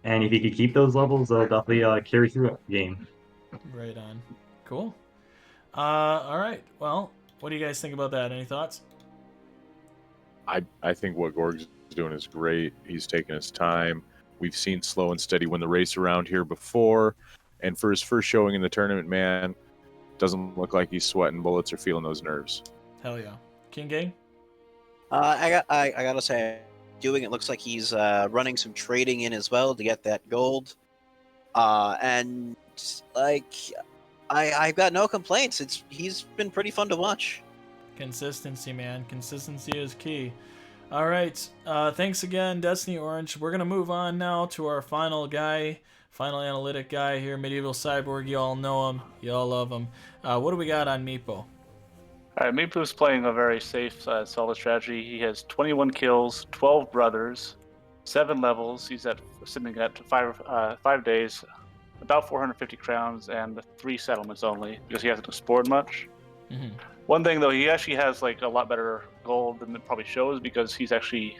and if he could keep those levels, they'll definitely carry through the game. right on. Cool. All right. Well, what do you guys think about that? Any thoughts? I think what Gorg's doing is great. He's taking his time. We've seen slow and steady win the race around here before, and for his first showing in the tournament, man, doesn't look like he's sweating bullets or feeling those nerves. Hell yeah. King Gang? I gotta say, it looks like he's running some trading in as well to get that gold. And like, I've got no complaints. He's been pretty fun to watch. Consistency, man. Consistency is key. All right. Thanks again, Destiny Orange. We're going to move on now to our final analytic guy here, Medieval Cyborg. You all know him. You all love him. What do we got on Meepo? All right, Meepo's playing a very safe, solid strategy. He has 21 kills, 12 brothers, 7 levels. He's sitting at 5 days, about 450 crowns, and 3 settlements only because he hasn't explored much. Mm-hmm. One thing though, he actually has like a lot better gold than it probably shows because he's actually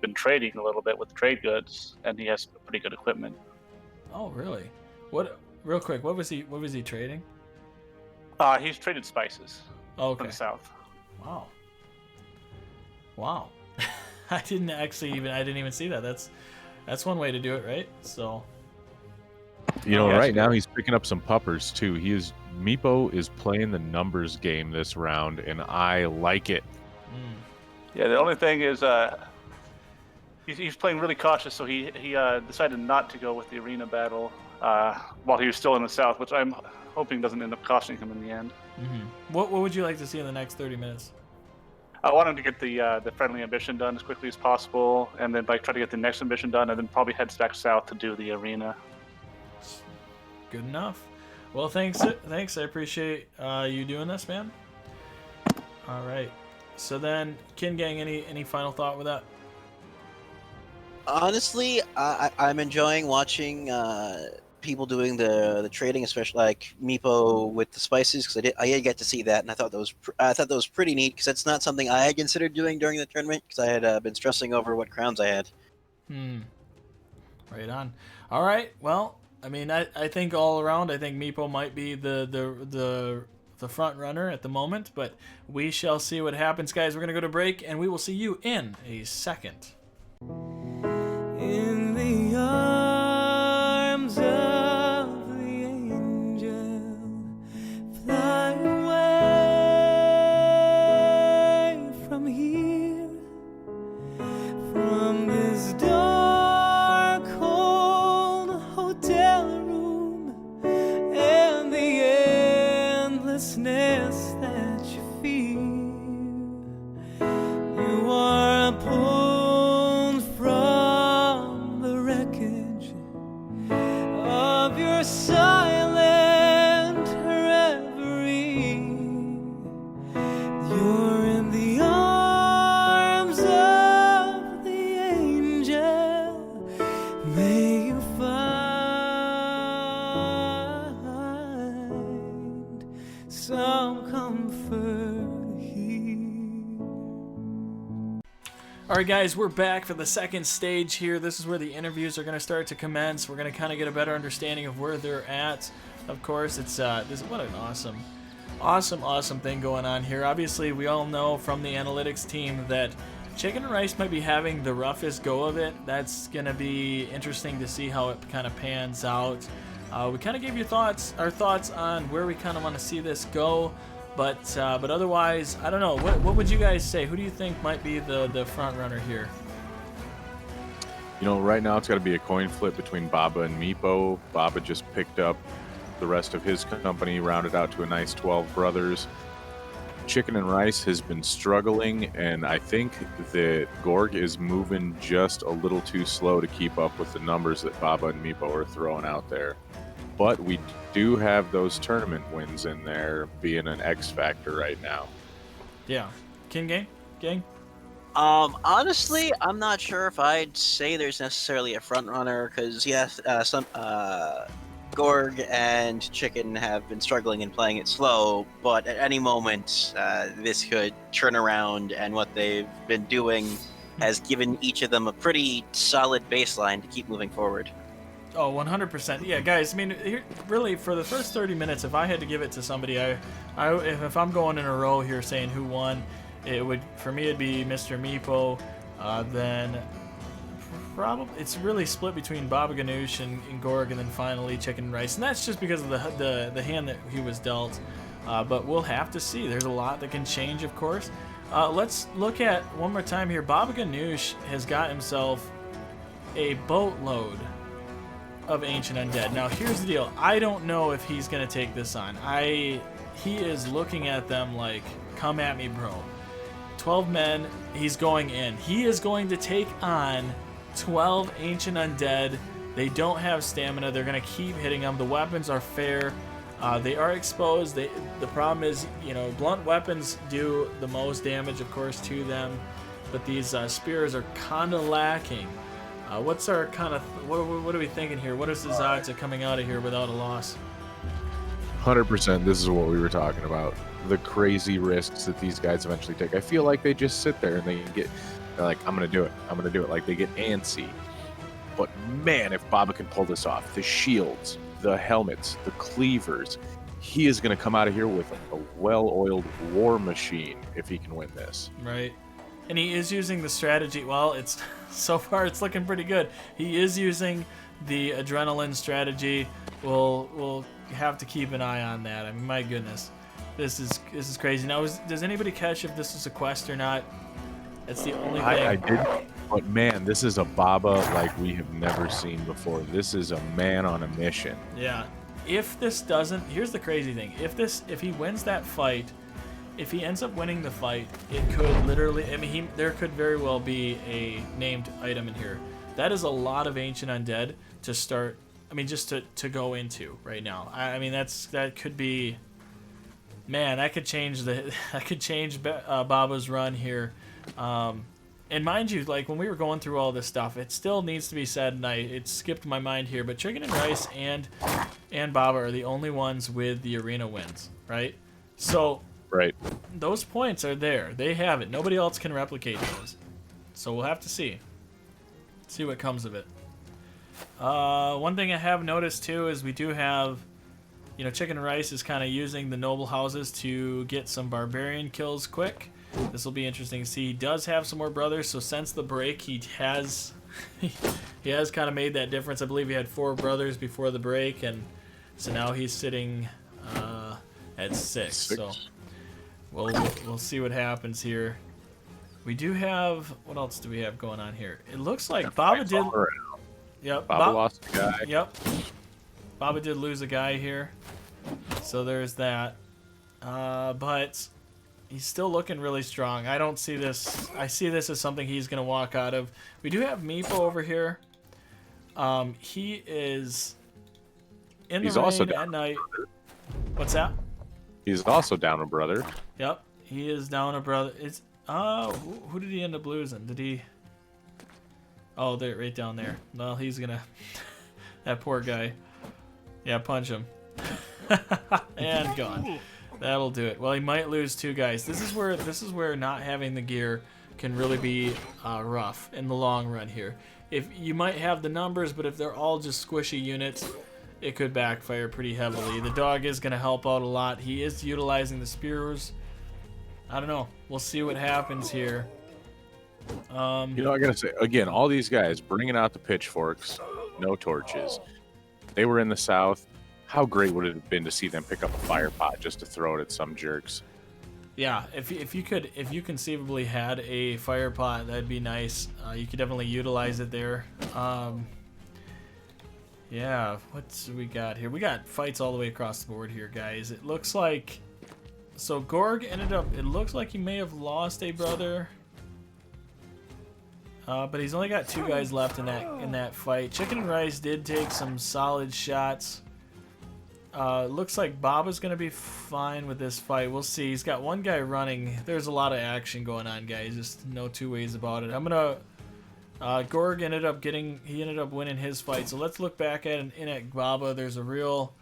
been trading a little bit with trade goods, and he has pretty good equipment. Oh, really? Real quick, what was he trading? He's traded spices from the south. Wow. I didn't even see that. That's one way to do it, right? So Right now he's picking up some puppers too. Meepo is playing the numbers game this round, and I like it. Yeah, the only thing is he's playing really cautious, so he decided not to go with the arena battle while he was still in the south, which I'm hoping doesn't end up costing him in the end. Mm-hmm. What would you like to see in the next 30 minutes? I want him to get the friendly ambition done as quickly as possible, and then try to get the next ambition done, and then probably heads back south to do the arena. Good enough. Well, thanks. I appreciate you doing this, man. All right. So then, Kin Gang, any final thought with that? Honestly, I'm enjoying watching people doing the trading, especially like Meepo with the spices, because I did get to see that, and I thought that was pretty neat because that's not something I had considered doing during the tournament because I had been stressing over what crowns I had. Right on. All right. Well, I mean, I think all around, I think Meepo might be the front runner at the moment, but we shall see what happens, guys. We're gonna go to break, and we will see you in a second. In the arms of the angel, fly away from here, from this dark, cold hotel room, and the endlessness that you feel. You are pulled from the wreckage of your silent reverie. You're in the arms of the angel. May you find some comfort here. All right, guys, we're back for the second stage here. This is where the interviews are going to start to commence. We're going to kind of get a better understanding of where they're at. Of course, it's what an awesome thing going on here. Obviously, we all know from the analytics team that Chicken&Rice might be having the roughest go of it. That's going to be interesting to see how it kind of pans out. We kind of gave you our thoughts on where we kind of want to see this go. But otherwise, I don't know. What would you guys say? Who do you think might be the front runner here? Right now it's got to be a coin flip between Baba and Meepo. Baba just picked up the rest of his company, rounded out to a nice 12 brothers. Chicken&Rice has been struggling, and I think that Gorg is moving just a little too slow to keep up with the numbers that Baba and Meepo are throwing out there. but we do have those tournament wins in there being an X factor right now. Yeah. Gang? Honestly, I'm not sure if I'd say there's necessarily a front runner because yes, some Gorg and Chicken have been struggling and playing it slow, but at any moment this could turn around, and what they've been doing has given each of them a pretty solid baseline to keep moving forward. Oh, 100%. Yeah, guys, I mean, really, for the first 30 minutes, if I had to give it to somebody, if I'm going in a row here saying who won, for me, it'd be Mr. Meepo. Then probably it's really split between Baba Ganoush and Gorg, and then finally Chicken&Rice. And that's just because of the hand that he was dealt. But we'll have to see. There's a lot that can change, of course. Let's look at one more time here. Baba Ganoush has got himself a boatload of Ancient Undead. Now, here's the deal. I don't know if he's going to take this on. He is looking at them like, come at me, bro. 12 men, he's going in. He is going to take on 12 Ancient Undead. They don't have stamina. They're going to keep hitting them. The weapons are fair. They are exposed. The problem is, blunt weapons do the most damage, of course, to them. But these spears are kind of lacking. What's our kind of... What are we thinking here? What is his odds of coming out of here without a loss? 100%. This is what we were talking about. The crazy risks that these guys eventually take. I feel like they just sit there and they're like, I'm going to do it. I'm going to do it. Like, they get antsy. But man, if Baba can pull this off, the shields, the helmets, the cleavers, he is going to come out of here with a well-oiled war machine if he can win this. Right. And he is using the strategy. Well, so far it's looking pretty good. He is using the adrenaline strategy. We'll have to keep an eye on that. I mean, my goodness. This is crazy. Now, does anybody catch if this is a quest or not? That's the only thing. I did, but man, this is a Baba like we have never seen before. This is a man on a mission. Yeah. If this doesn't, here's the crazy thing. If he wins that fight, if he ends up winning the fight, it could literally, there could very well be a named item in here. That is a lot of Ancient Undead to start, just to go into right now. That could be... Man, that could change Baba's run here. And mind you, like when we were going through all this stuff, it still needs to be said, and it skipped my mind here, but Chicken&Rice and Baba are the only ones with the arena wins, right? So right, those points are there. They have it. Nobody else can replicate those. So we'll have to see what comes of it. One thing I have noticed too is we do have... Chicken&Rice is kind of using the noble houses to get some barbarian kills quick. This will be interesting to see. He does have some more brothers, so since the break, he has kind of made that difference. I believe he had 4 brothers before the break, and so now he's sitting at 6. So we'll see what happens here. We do have... What else do we have going on here? It looks like Baba did... Yep. Baba lost a guy. Yep. Baba did lose a guy here, so there's that. But he's still looking really strong. I don't see this. I see this as something he's going to walk out of. We do have Meepo over here. He is in the rain at night. What's that? He's also down a brother. Yep, he is down a brother. It's who did he end up losing? Did he? Oh, there, right down there. Well, he's gonna. That poor guy. Yeah, punch him. And gone. That'll do it. Well, he might lose 2 guys. This is where not having the gear can really be rough in the long run here. If you might have the numbers, but if they're all just squishy units, it could backfire pretty heavily. The dog is going to help out a lot. He is utilizing the spears. I don't know. We'll see what happens here. I gotta say again, all these guys bringing out the pitchforks, no torches. They were in the south. How great would it have been to see them pick up a fire pot just to throw it at some jerks? Yeah, if you conceivably had a fire pot, that'd be nice. You could definitely utilize it there. Yeah, what we got here? We got fights all the way across the board here, guys. It looks like... So Gorg ended up... It looks like he may have lost a brother. But he's only got 2 guys left in that fight. Chicken&Rice did take some solid shots. Looks like Baba's going to be fine with this fight. We'll see. He's got one guy running. There's a lot of action going on, guys. Just no two ways about it. I'm going to... Gorg ended up winning his fight. So let's look back at Baba. There's a real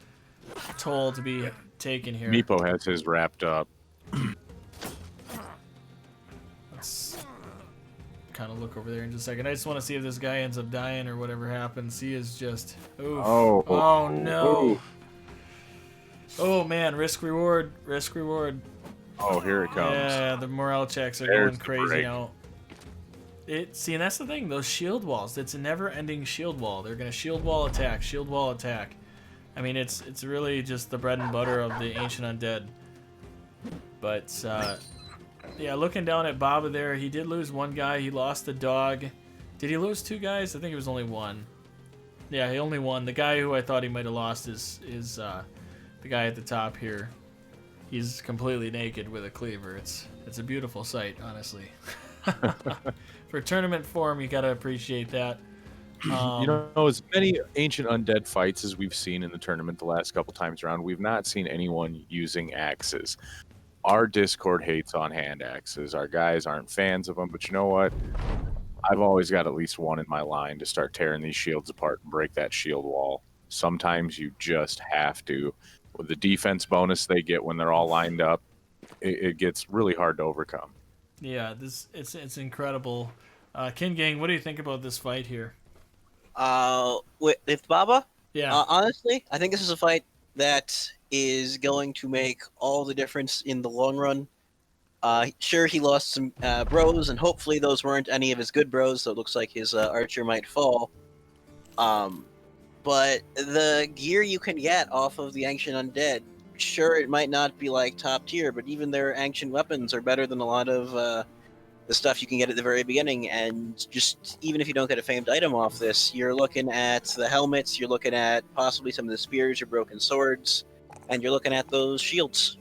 toll to be taken here. Meepo has his wrapped up. Let's kind of look over there in just a second. I just want to see if this guy ends up dying or whatever happens. He is just... Oof. Oh, no. Oh, man. Risk reward. Oh, here it comes. Yeah, the morale checks are going crazy now. See, and that's the thing. Those shield walls. It's a never-ending shield wall. They're going to shield wall attack. I mean, it's really just the bread and butter of the Ancient Undead. But, yeah, looking down at Baba there, he did lose one guy. He lost the dog. Did he lose two guys? I think it was only one. Yeah, he only won. The guy who I thought he might have lost is the guy at the top here. He's completely naked with a cleaver. It's a beautiful sight, honestly. For tournament form, you gotta appreciate that. You know, as many Ancient Undead fights as we've seen in the tournament the last couple times around, we've not seen anyone using axes. Our Discord hates on hand axes. Our guys aren't fans of them, but you know what? I've always got at least one in my line to start tearing these shields apart and break that shield wall. Sometimes you just have to. With the defense bonus they get when they're all lined up, it gets really hard to overcome. Yeah, it's incredible. Kin Gang, what do you think about this fight here? With Baba? Yeah. Honestly, I think this is a fight that is going to make all the difference in the long run. Sure, he lost some bros, and hopefully those weren't any of his good bros, so it looks like his archer might fall. But the gear you can get off of the Ancient Undead, sure, it might not be like top tier, but even their ancient weapons are better than a lot of the stuff you can get at the very beginning. And just even if you don't get a famed item off this, you're looking at the helmets, you're looking at possibly some of the spears or broken swords, and you're looking at those shields.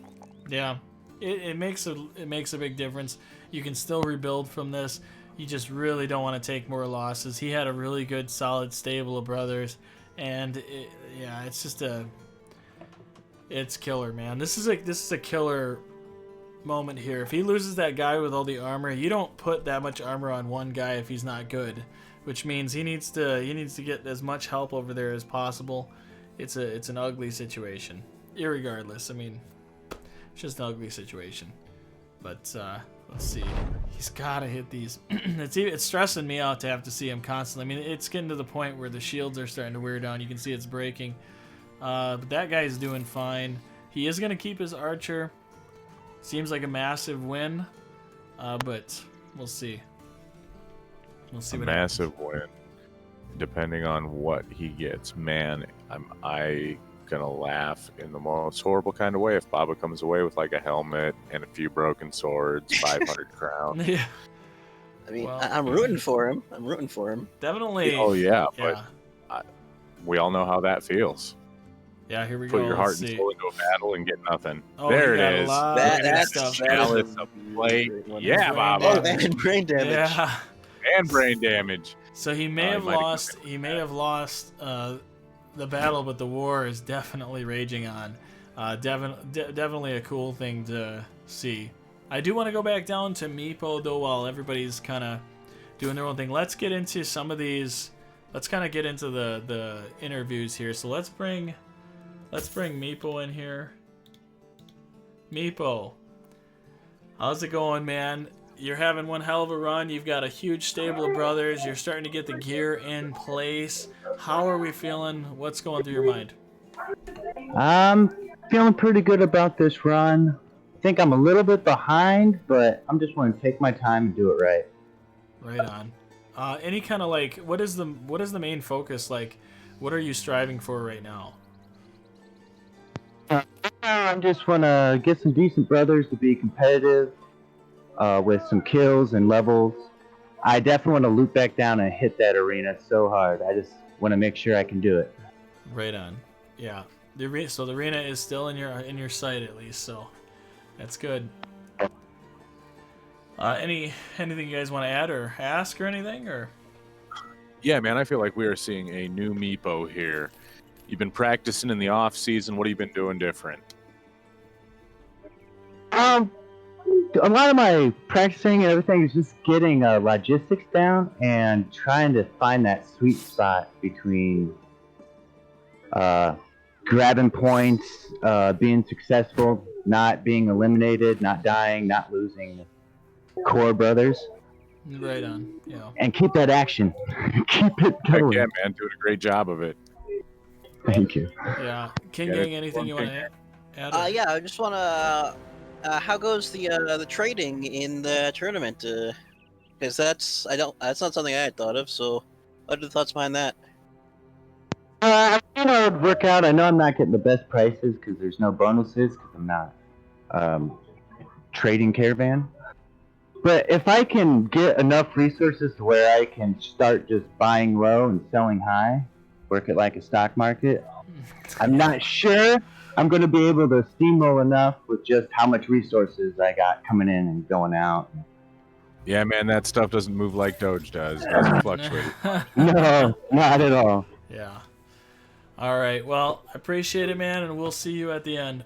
Yeah, it makes a big difference. You can still rebuild from this. You just really don't want to take more losses. He had a really good, solid stable of brothers, and it's killer, man. This is a killer moment here. If he loses that guy with all the armor, you don't put that much armor on one guy if he's not good, which means he needs to get as much help over there as possible. It's an ugly situation. Irregardless, I mean, it's just an ugly situation. But let's see. He's gotta hit these. It's stressing me out to have to see him constantly. I mean, it's getting to the point where the shields are starting to wear down. You can see it's breaking. But that guy's doing fine. He is gonna keep his archer. Seems like a massive win. But we'll see. We'll see. A what massive happens. win, depending on what he gets. Man, I gonna laugh in the most horrible kind of way if Baba comes away with like a helmet and a few broken swords, 500 crowns. Yeah. I mean, well, I'm rooting for him. Definitely. Oh yeah, but we all know how that feels. Yeah, here we go. Put your heart and soul into a battle and get nothing. Oh, there it is. That's stuff. Chalice of plate. Yeah, Baba. Oh, and brain damage. Yeah. And brain damage. So he may have lost. He may have lost the battle, but the war is definitely raging on. Definitely a cool thing to see. I do want to go back down to Meepo though, while everybody's kind of doing their own thing. Let's get into some of these. Let's kind of get into the interviews here. So let's bring Meepo in here. Meepo, how's it going, man? You're having one hell of a run. You've got a huge stable of brothers. You're starting to get the gear in place. How are we feeling? What's going through your mind? I'm feeling pretty good about this run. I think I'm a little bit behind, but I'm just going to take my time and do it right. Right on. Any kind of like, what is the main focus? Like, what are you striving for right now? I just want to get some decent brothers to be competitive with some kills and levels. I definitely want to loop back down and hit that arena so hard. I just want to make sure I can do it. Right on. Yeah. So the arena is still in your sight at least, so that's good. Anything you guys want to add or ask or anything or? Yeah, man, I feel like we are seeing a new Meepo here. You've been practicing in the off season. What have you been doing different? A lot of my practicing and everything is just getting logistics down and trying to find that sweet spot between grabbing points, being successful, not being eliminated, not dying, not losing core brothers. Right on. Yeah. And keep that action. Keep it going. Yeah, man, doing a great job of it. Thank you. Yeah. King Gang, anything you want to add? Yeah, I just want to. How goes the trading in the tournament? Because that's not something I had thought of. So, what are the thoughts behind that? I thought it would work out. I know I'm not getting the best prices because there's no bonuses because I'm not trading caravan. But if I can get enough resources to where I can start just buying low and selling high, work it like a stock market, I'm not sure I'm going to be able to steamroll enough with just how much resources I got coming in and going out. Yeah, man, that stuff doesn't move like Doge does. It doesn't fluctuate. No, not at all. Yeah. All right. Well, I appreciate it, man, and we'll see you at the end.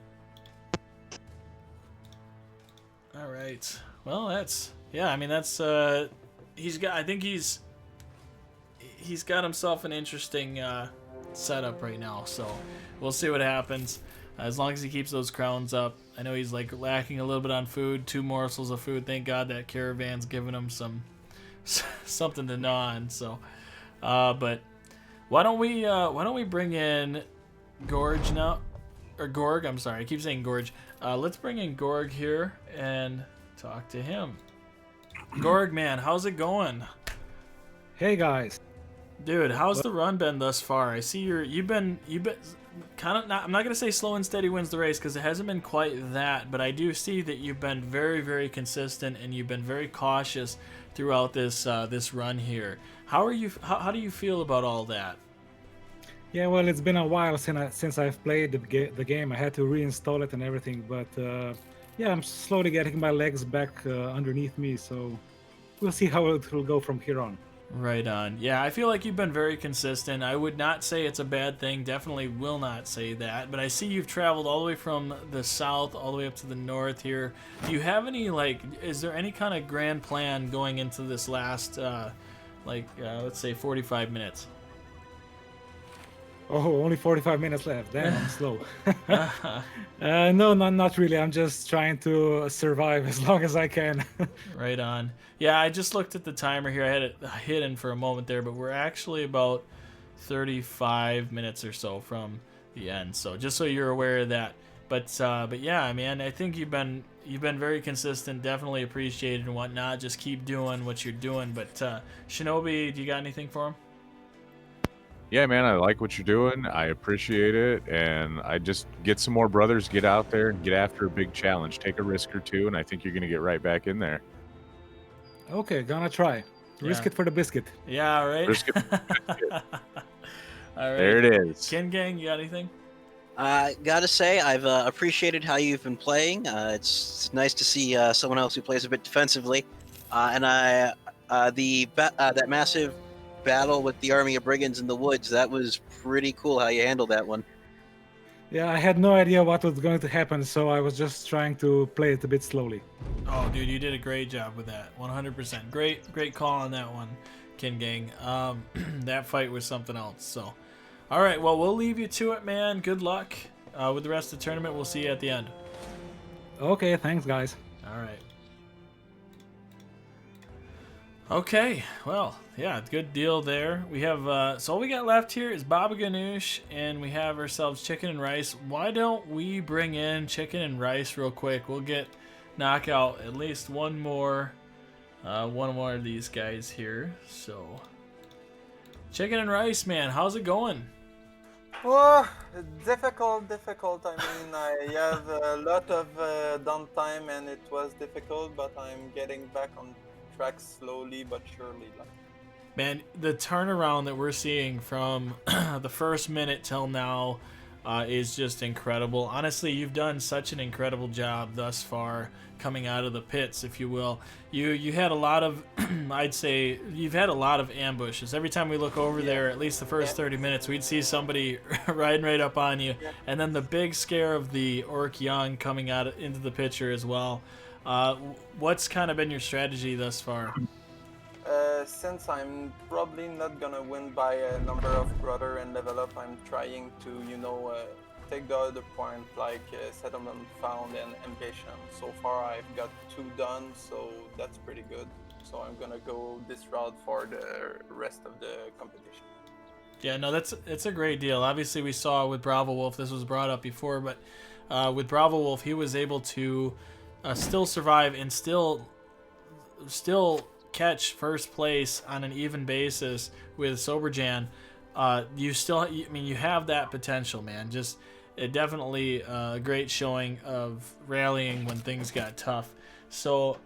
All right. Well, that's I mean, that's he's got. I think he's got himself an interesting setup right now. So we'll see what happens. As long as he keeps those crowns up. I know he's like lacking a little bit on food. 2 morsels of food. Thank God that caravan's giving him something to gnaw on. So, but why don't we bring in Gorg now, or Gorg? I'm sorry, I keep saying Gorg. Let's bring in Gorg here and talk to him. Gorg, man, how's it going? Hey guys. Dude, how's the run been thus far? I see you've been kind of I'm not gonna say slow and steady wins the race because it hasn't been quite that, but I do see that you've been very, very consistent and you've been very cautious throughout this run here. How do you feel about all that? Yeah, well, it's been a while since I've played the game. I had to reinstall it and everything, but yeah, I'm slowly getting my legs back underneath me, so we'll see how it will go from here on. Right on. Yeah, I feel like you've been very consistent. I would not say it's a bad thing. Definitely will not say that. But I see you've traveled all the way from the south all the way up to the north here. Do you have any, is there any kind of grand plan going into this last, let's say 45 minutes? Oh, only 45 minutes left. Damn, I'm slow. No, not really. I'm just trying to survive as long as I can. Right on. Yeah, I just looked at the timer here. I had it hidden for a moment there, but we're actually about 35 minutes or so from the end. So just so you're aware of that. But yeah, man, I think you've been very consistent. Definitely appreciated and whatnot. Just keep doing what you're doing. But Shinobi, do you got anything for him? Yeah, man, I like what you're doing. I appreciate it. And I just get some more brothers, get out there and get after a big challenge. Take a risk or two, and I think you're going to get right back in there. Okay, gonna try. Risk it for the biscuit. Yeah, right? Risk it for the biscuit. All right. There it is. Ken Gang, you got anything? Gotta say, I've appreciated how you've been playing. It's nice to see someone else who plays a bit defensively. And that massive battle with the army of brigands in the woods, that was pretty cool how you handled that one. Yeah, I had no idea what was going to happen, so I was just trying to play it a bit slowly. Oh, dude, you did a great job with that. 100%. Great call on that one, Ken Gang. That fight was something else. So, all right, well, we'll leave you to it, man. Good luck with the rest of the tournament. We'll see you at the end. Okay, thanks, guys. All right. Okay, well, yeah, good deal there. We have, so all we got left here is Baba Ganoush, and we have ourselves Chicken and Rice. Why don't we bring in Chicken and Rice real quick? We'll knock out at least one more of these guys here. So, Chicken and Rice, man, how's it going? Oh, difficult. I mean, I have a lot of downtime and it was difficult, but I'm getting back on track slowly but surely. Man, the turnaround that we're seeing from the first minute till now, is just incredible. Honestly, you've done such an incredible job thus far coming out of the pits, if you will. You had a lot of, I'd say, you've had a lot of ambushes. Every time we look over there, at least the first 30 minutes, we'd see somebody riding right up on you. And then the big scare of the Orc Young coming out into the picture as well. What's kind of been your strategy thus far? Since I'm probably not gonna win by a number of brother and level up, I'm trying to, take the other point like settlement found and ambition. So far I've got 2 done, so that's pretty good. So I'm gonna go this route for the rest of the competition. Yeah, no, it's a great deal. Obviously, we saw with Bravo Wolf, this was brought up before, but with Bravo Wolf, he was able to still survive and still catch first place on an even basis with Soberjan. You have that potential, man. Just definitely a great showing of rallying when things got tough. So,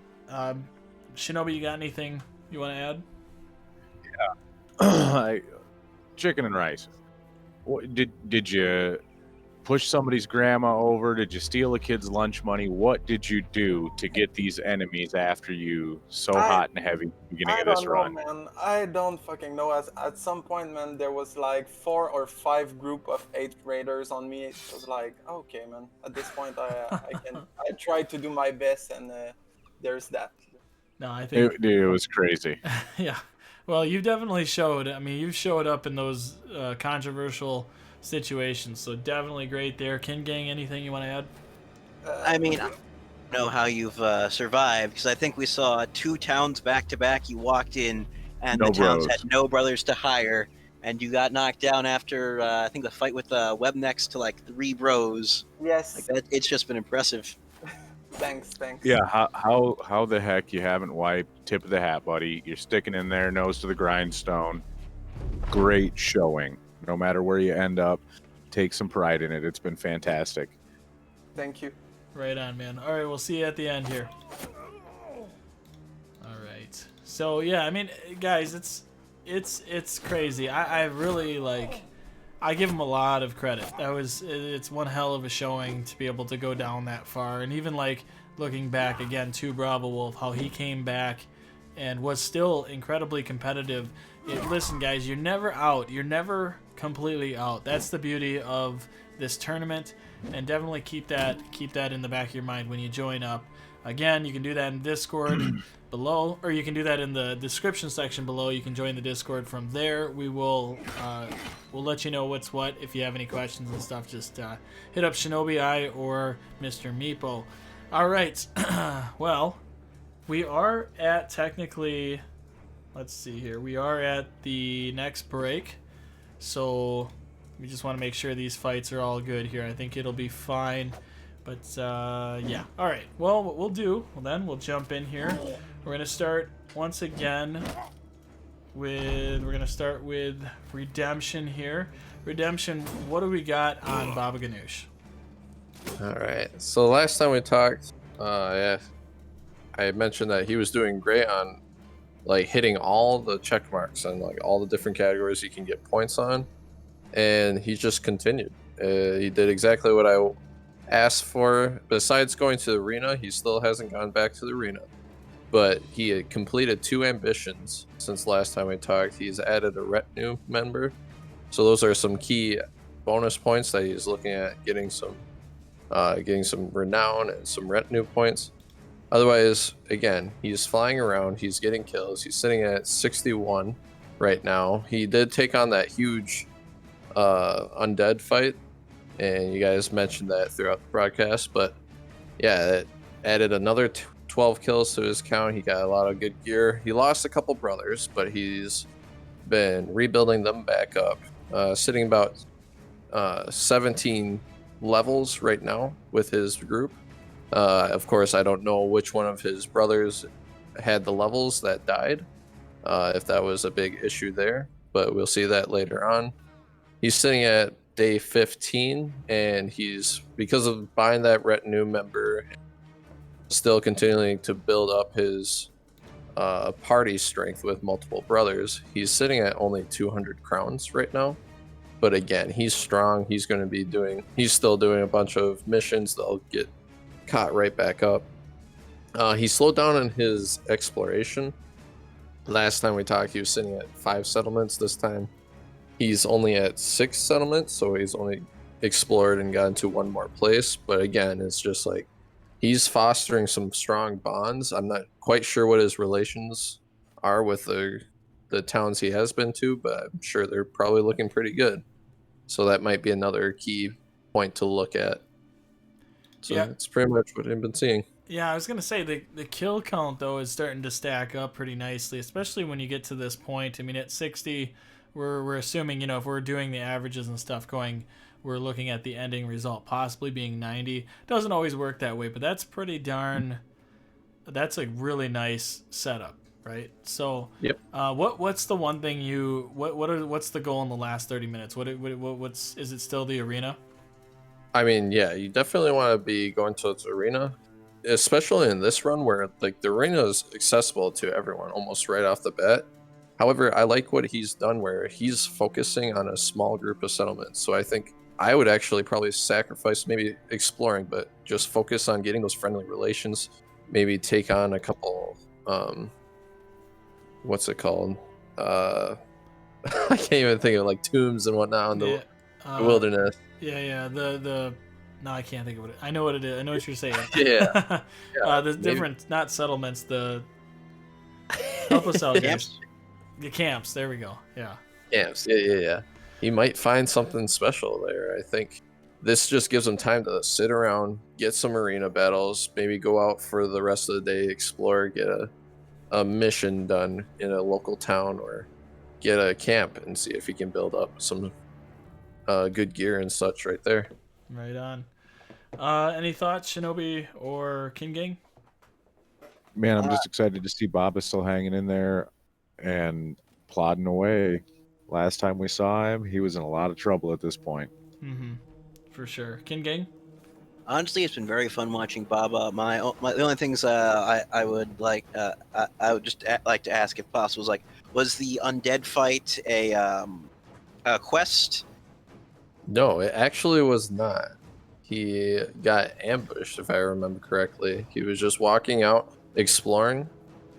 Shinobi, you got anything you want to add? Yeah. Chicken&Rice. Did you push somebody's grandma over? Did you steal a kid's lunch money? What did you do to get these enemies after you so hot and heavy at the beginning of this run? Man. I don't fucking know. At some point, man, there was like 4 or 5 group of 8 raiders on me. It was like, okay, man. At this point, I tried to do my best, and there's that. No, I think it was crazy. Yeah. Well, you definitely showed. I mean, you've showed up in those controversial situations, so definitely great there. Kin Gang, anything you want to add? I mean, I don't know how you've survived, because I think we saw 2 towns back to back. You walked in, and the towns had no brothers to hire, and you got knocked down after I think the fight with Webnex to like 3 bros. Yes. Like that, it's just been impressive. Thanks. Yeah, how the heck you haven't wiped? Tip of the hat, buddy. You're sticking in there, nose to the grindstone. Great showing. No matter where you end up, take some pride in it. It's been fantastic. Thank you. Right on, man. All right, we'll see you at the end here. All right. So yeah, I mean, guys, it's crazy. I really I give him a lot of credit. It's one hell of a showing to be able to go down that far, and even looking back again to Bravo Wolf, how he came back and was still incredibly competitive. Listen, guys, you're never out. You're never completely out. That's the beauty of this tournament, and definitely keep that in the back of your mind when you join up. Again, you can do that in Discord below, or you can do that in the description section below. You can join the Discord from there. We'll let you know what's what. If you have any questions and stuff, just hit up Shinobi I or Mr. Meepo. All right. Well, we are at technically, let's see here. We are at the next break. So we just want to make sure these fights are all good here. I think it'll be fine. But yeah. All right. Well, what we'll jump in here. We're going to start once again we're going to start with Redemption here. Redemption, what do we got on Baba Ganoush? All right. So last time we talked, I mentioned that he was doing great on hitting all the check marks and all the different categories you can get points on, and he just continued. He did exactly what I asked for. Besides going to the arena, he still hasn't gone back to the arena, but he had completed 2 ambitions since last time we talked. He's added a retinue member, so those are some key bonus points that he's looking at getting some renown and some retinue points. Otherwise, again, he's flying around, he's getting kills, he's sitting at 61 right now. He did take on that huge undead fight, and you guys mentioned that throughout the broadcast, but yeah, it added another 12 kills to his count. He got a lot of good gear. He lost a couple brothers, but he's been rebuilding them back up, sitting about 17 levels right now with his group. Of course, I don't know which one of his brothers had the levels that died, if that was a big issue there, but we'll see that later on. He's sitting at day 15, and he's, because of buying that retinue member, still continuing to build up his party strength with multiple brothers. He's sitting at only 200 crowns right now. But again, he's strong. He's still doing a bunch of missions. They'll get caught right back up. He slowed down on his exploration. Last time we talked, he was sitting at 5 settlements. This time, he's only at 6 settlements, so he's only explored and gotten to 1 more place. But again, it's just like he's fostering some strong bonds. I'm not quite sure what his relations are with the towns he has been to, but I'm sure they're probably looking pretty good. So that might be another key point to look at. So that's pretty much what I've been seeing. Yeah, I was gonna say the kill count though is starting to stack up pretty nicely, especially when you get to this point. I mean, at 60, we're assuming, you know, if we're doing the averages and stuff going, we're looking at the ending result possibly being 90. Doesn't always work that way, but that's pretty darn. That's a really nice setup, right? So, what's the one thing what's the goal in the last 30 minutes? What's is it still the arena? I mean, yeah, you definitely want to be going towards arena, especially in this run where like the arena is accessible to everyone almost right off the bat. However, I like what he's done where he's focusing on a small group of settlements. So I think I would actually probably sacrifice maybe exploring, but just focus on getting those friendly relations. Maybe take on a couple, what's it called? I can't even think of like tombs and whatnot in the wilderness. Yeah. No, I can't think of it. I know what it is. I know what you're saying. Yeah. The different, not settlements. Help us out, guys. The camps. There we go. Yeah. Camps. Yeah. He might find something special there. I think this just gives him time to sit around, get some arena battles, maybe go out for the rest of the day, explore, get a mission done in a local town, or get a camp and see if he can build up some good gear and such right there. Right on. Any thoughts, Shinobi or King Gang? Man, I'm just excited to see Bob is still hanging in there and plodding away. Last time we saw him, he was in a lot of trouble at this point. Mm-hmm. For sure. King Gang? Honestly, it's been very fun watching Bob. The only things I would like I would just like to ask if possible is like, was the undead fight a quest? No, it actually was not. He got ambushed, if I remember correctly. He was just walking out, exploring,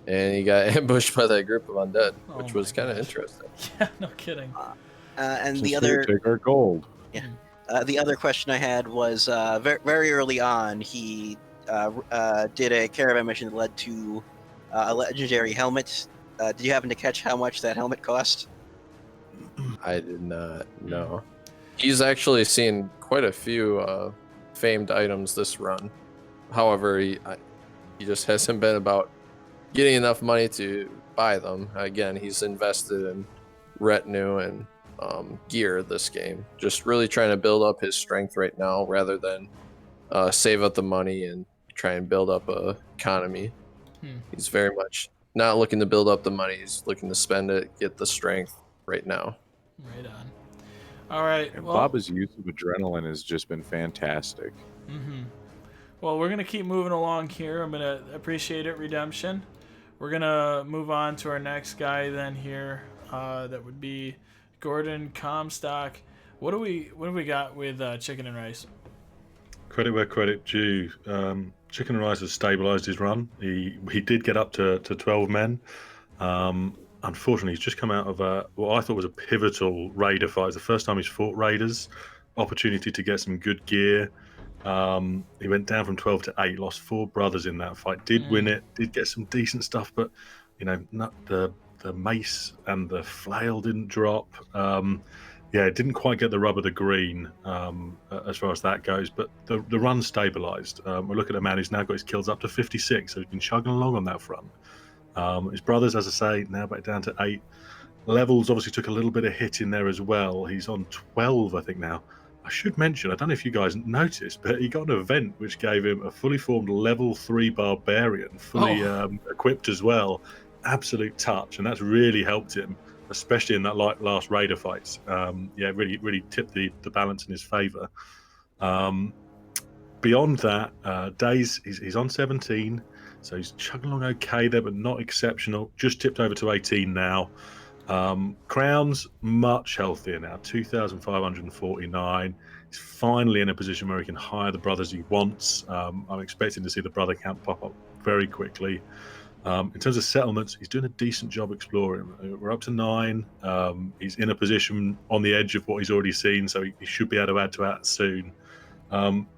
and he got ambushed by that group of undead, which was kind of interesting. Yeah, no kidding. And Just the other take our gold. Yeah. The other question I had was very early on, he did a caravan mission that led to a legendary helmet. Did you happen to catch how much that helmet cost? I did not know. He's actually seen quite a few famed items this run. However, he just hasn't been about getting enough money to buy them. Again, he's invested in retinue and gear this game. Just really trying to build up his strength right now rather than save up the money and try and build up a economy. He's very much not looking to build up the money. He's looking to spend it, get the strength right now. Right on. All right. And well, Bob's use of adrenaline has just been fantastic. Mm-hmm. Well, we're going to keep moving along here. I'm going to appreciate it, Redemption. We're going to move on to our next guy then here. That would be Gordon Comstock. What do we got with Chicken and Rice? Credit where credit due. Chicken and Rice has stabilised his run. He did get up to 12 men. Unfortunately, he's just come out of what I thought was a pivotal raider fight. It's the first time he's fought raiders. Opportunity to get some good gear. He went down from 12 to 8, lost 4 brothers in that fight. Did win it, did get some decent stuff, but not the mace and the flail didn't drop. It didn't quite get the rub of the green as far as that goes, but the run stabilised. We're looking at a man who's now got his kills up to 56, so he's been chugging along on that front. His brothers, as I say, now back down to 8. Levels obviously took a little bit of hit in there as well. He's on 12, I think, now. I should mention, I don't know if you guys noticed, but he got an event which gave him a fully formed level 3 barbarian, fully equipped as well. Absolute touch, and that's really helped him, especially in that last raider fights. Really tipped the balance in his favour. Beyond that, days, he's on 17, so he's chugging along okay there, but not exceptional. Just tipped over to 18 now. Crown's much healthier now, 2,549. He's finally in a position where he can hire the brothers he wants. I'm expecting to see the brother count pop up very quickly. In terms of settlements, he's doing a decent job exploring. We're up to 9. He's in a position on the edge of what he's already seen, so he should be able to add to that soon.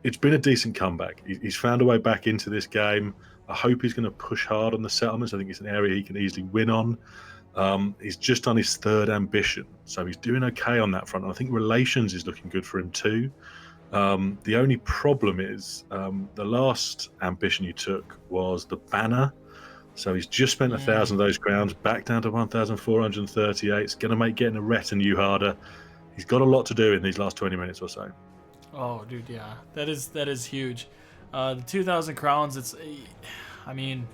It's been a decent comeback. He's found a way back into this game. I hope he's going to push hard on the settlements. I think it's an area he can easily win on. He's just on his 3rd ambition, so he's doing okay on that front. I think relations is looking good for him too. The only problem is the last ambition he took was the banner. So he's just spent 1,000 of those crowns, back down to 1,438. It's going to make getting a retinue harder. He's got a lot to do in these last 20 minutes or so. Oh, dude, yeah, that is huge. The 2,000 crowns. I mean,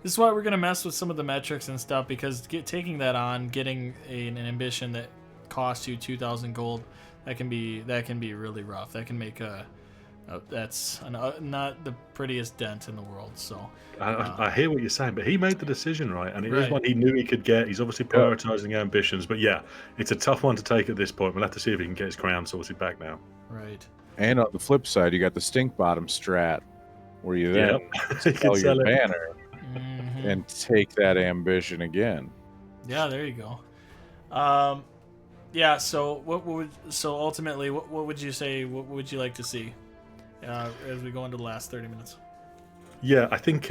this is why we're gonna mess with some of the metrics and stuff, because taking that on, getting an ambition that costs you 2,000 gold, that can be really rough. That can make not the prettiest dent in the world. So I hear what you're saying, but he made the decision, right? And it is one he knew he could get. He's obviously prioritizing ambitions, but yeah, it's a tough one to take at this point. We'll have to see if he can get his crown sorted back now. Right. And on the flip side, you got the stink bottom strat, where you then sell your banner and take that ambition again. Yeah, there you go. Yeah. So ultimately, what would you say? What would you like to see as we go into the last 30 minutes? Yeah, I think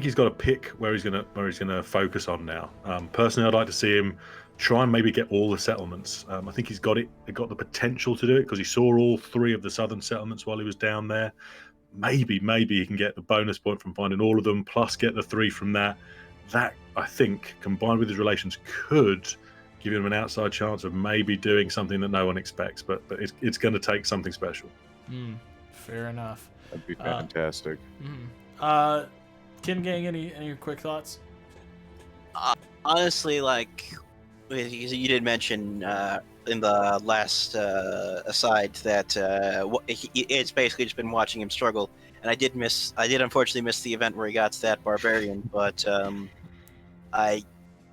he's got to pick where he's gonna focus on now. Personally, I'd like to see him try and maybe get all the settlements. I think he's got the potential to do it because he saw all 3 of the southern settlements while he was down there. Maybe he can get the bonus point from finding all of them, plus get the 3 from that. That, I think, combined with his relations, could give him an outside chance of maybe doing something that no one expects. But it's going to take something special. Fair enough. That'd be fantastic. Kin Gang, any quick thoughts? Honestly, like you did mention in the last aside that it's basically just been watching him struggle, and I did unfortunately miss the event where he got to that barbarian, but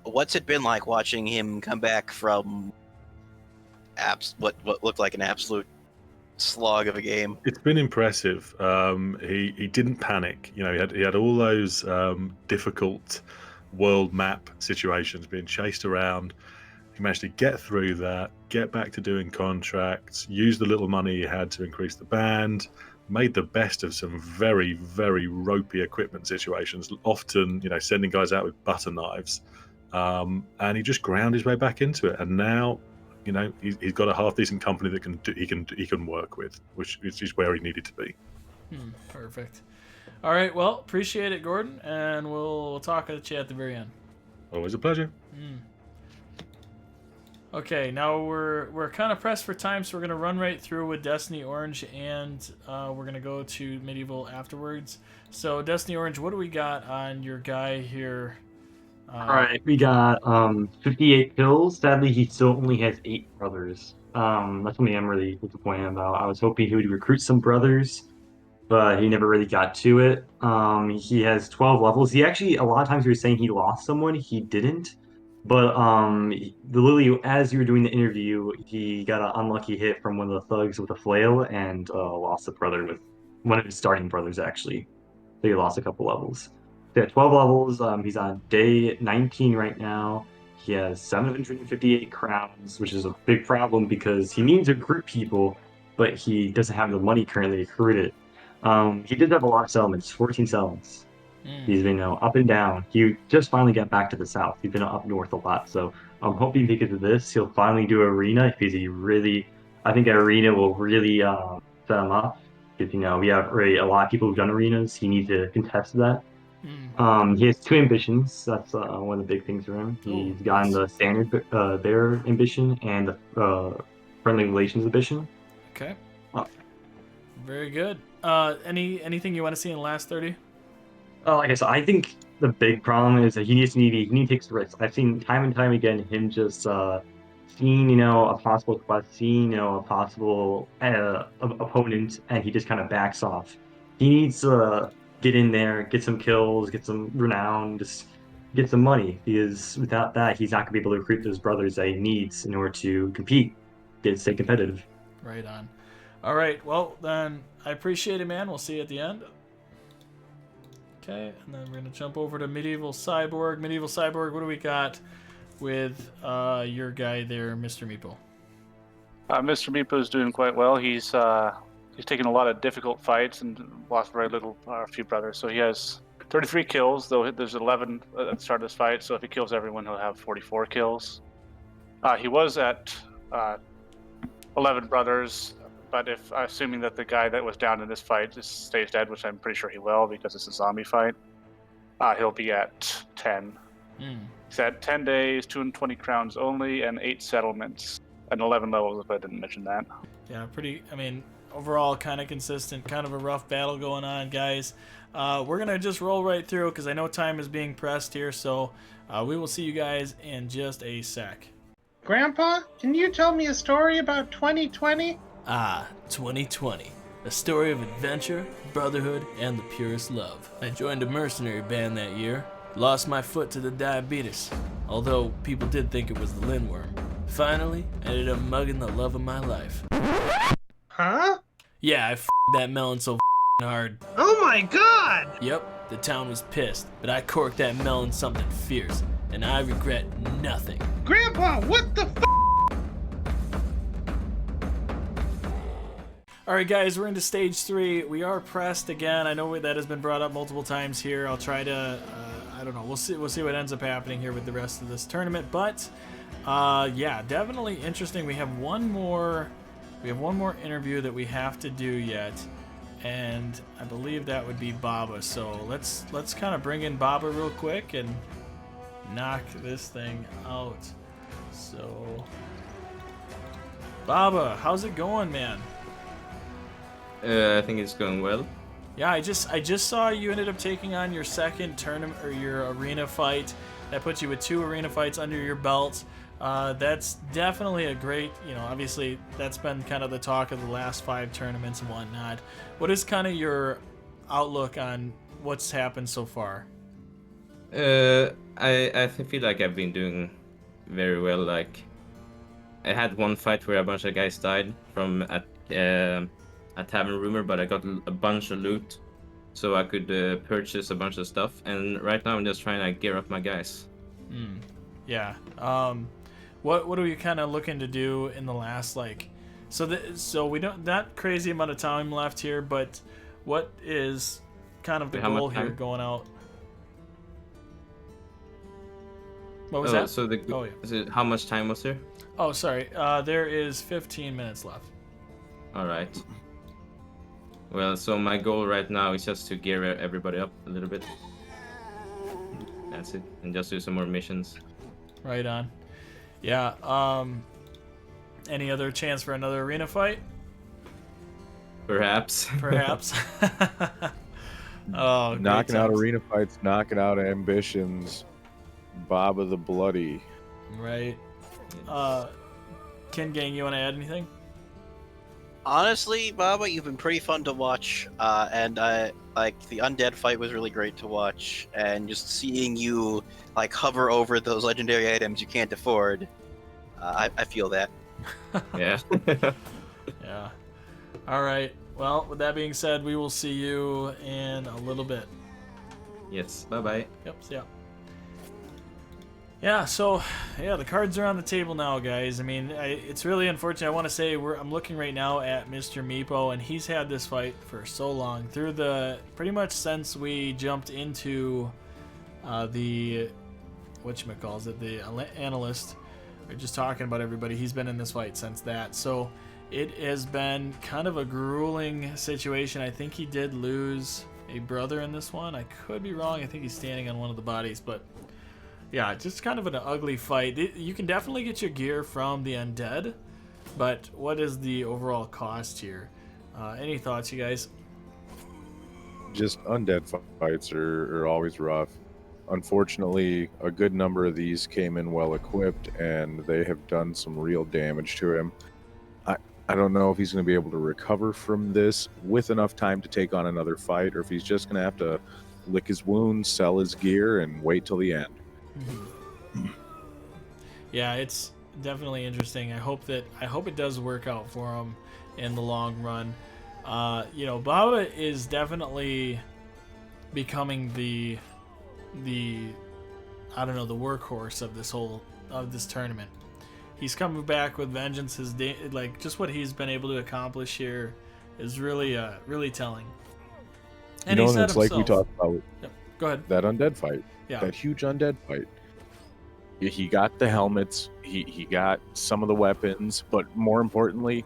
what's it been like watching him come back from what looked like an absolute slog of a game? It's been impressive. He didn't panic. You know, he had all those difficult world map situations, being chased around. He managed to get through that, get back to doing contracts, use the little money he had to increase the band, made the best of some very, very ropey equipment situations, often, you know, sending guys out with butter knives. And he just ground his way back into it. And now, you know, he's got a half decent company that he can work with, which is where he needed to be. Perfect. All right, well, appreciate it, Gordon, and we'll talk at you at the very end. Always a pleasure. Okay, now we're kind of pressed for time, so we're gonna run right through with Destiny Orange, and we're gonna go to Medieval afterwards. So, Destiny Orange, what do we got on your guy here? All right, we got 58 kills. Sadly, he still only has 8 brothers. That's something I'm really disappointed about. I was hoping he would recruit some brothers, but he never really got to it. He has 12 levels. He actually, a lot of times we were saying he lost someone. He didn't. But literally, as you were doing the interview, he got an unlucky hit from one of the thugs with a flail and lost a brother with one of his starting brothers, actually. So he lost a couple levels. So yeah, 12 levels. He's on day 19 right now. He has 758 crowns, which is a big problem because he needs to recruit people, but he doesn't have the money currently to recruit it. He did have a lot of settlements, 14 settlements. He's been up and down. He just finally got back to the south. He's been up north a lot. So I'm hoping because of this, he'll finally do arena because I think arena will really set him up. Because, you know, we have already a lot of people who've done arenas. He needs to contest that. He has 2 ambitions. That's one of the big things for him. He's gotten the standard bear ambition and the friendly relations ambition. Okay. Very good. Anything you want to see in the last 30? Like I said, I think the big problem is that he needs to take risks. I've seen time and time again him just seeing, you know, a possible quest, seeing, you know, a possible opponent, and he just kind of backs off. He needs to get in there, get some kills, get some renown, just get some money, because without that, he's not going to be able to recruit those brothers that he needs in order to compete, stay competitive. Right on. All right, well, then I appreciate it, man. We'll see you at the end. Okay, and then we're going to jump over to Medieval Cyborg. Medieval Cyborg, what do we got with your guy there, Mr. Meepo? Mr. Meepo is doing quite well. He's taken a lot of difficult fights and lost very little, a few brothers. So he has 33 kills, though there's 11 at the start of this fight. So if he kills everyone, he'll have 44 kills. He was at 11 brothers, but assuming that the guy that was down in this fight just stays dead, which I'm pretty sure he will because it's a zombie fight, he'll be at 10. He's at 10 days, 220 crowns only, and 8 settlements, and 11 levels if I didn't mention that. Yeah, overall kind of consistent, kind of a rough battle going on, guys. We're going to just roll right through because I know time is being pressed here, so we will see you guys in just a sec. Grandpa, can you tell me a story about 2020? 2020. A story of adventure, brotherhood, and the purest love. I joined a mercenary band that year. Lost my foot to the diabetes, although people did think it was the Lindwurm. Finally, I ended up mugging the love of my life. Huh? Yeah, I f***ed that melon so hard. Oh my god! Yep, the town was pissed, but I corked that melon something fierce, and I regret nothing. Grandpa, what the f***? Alright guys, we're into stage 3. We are pressed again. I know that has been brought up multiple times here. I'll try to, I don't know, we'll see what ends up happening here with the rest of this tournament. But, yeah, definitely interesting. We have one more interview that we have to do yet. And I believe that would be Baba. So let's kind of bring in Baba real quick and knock this thing out. So, Baba, how's it going, man? I think it's going well. Yeah, I just saw you ended up taking on your second tournament or your arena fight. That puts you with 2 arena fights under your belt. That's definitely a great, obviously that's been kind of the talk of the last 5 tournaments and whatnot. What is kind of your outlook on what's happened so far? I feel like I've been doing very well. Like, I had one fight where a bunch of guys died from a tavern rumor, but I got a bunch of loot, so I could purchase a bunch of stuff. And right now I'm just trying to gear up my guys. Yeah. What are you kind of looking to do in the last so we don't that crazy amount of time left here, but what is kind of the goal here going out? What was that? So how much time was there? Oh, sorry. There is 15 minutes left. All right. Well, so my goal right now is just to gear everybody up a little bit. That's it, and just do some more missions. Right on. Yeah. Any other chance for another arena fight? Perhaps. Perhaps. Oh, knocking out arena fights, knocking out ambitions. Baba the Bloody. Right. Ken Gang, you want to add anything? Honestly, Baba, you've been pretty fun to watch, and like the undead fight was really great to watch, and just seeing you like hover over those legendary items you can't afford, I feel that. Yeah. Yeah. All right. Well, with that being said, we will see you in a little bit. Yes. Bye bye. Yep. See ya. Yeah, so, yeah, the cards are on the table now, guys. I mean, it's really unfortunate. I want to say I'm looking right now at Mr. Meepo, and he's had this fight for so long. Pretty much since we jumped into the analyst. We're just talking about everybody. He's been in this fight since that. So, it has been kind of a grueling situation. I think he did lose a brother in this one. I could be wrong. I think he's standing on one of the bodies, but... yeah, just kind of an ugly fight. You can definitely get your gear from the undead, but what is the overall cost here? Any thoughts, you guys? Just undead fights are always rough. Unfortunately, a good number of these came in well equipped, and they have done some real damage to him. I don't know if he's going to be able to recover from this with enough time to take on another fight, or if he's just going to have to lick his wounds, sell his gear, and wait till the end. Yeah, it's definitely interesting. I hope it does work out for him in the long run. Baba is definitely becoming the I don't know, the workhorse of this tournament. He's coming back with vengeance. Just what he's been able to accomplish here is really telling. And he said it's like we himself. talked about. Yep. Go ahead. That undead fight. Yeah. That huge undead fight. He got the helmets. He got some of the weapons, but more importantly,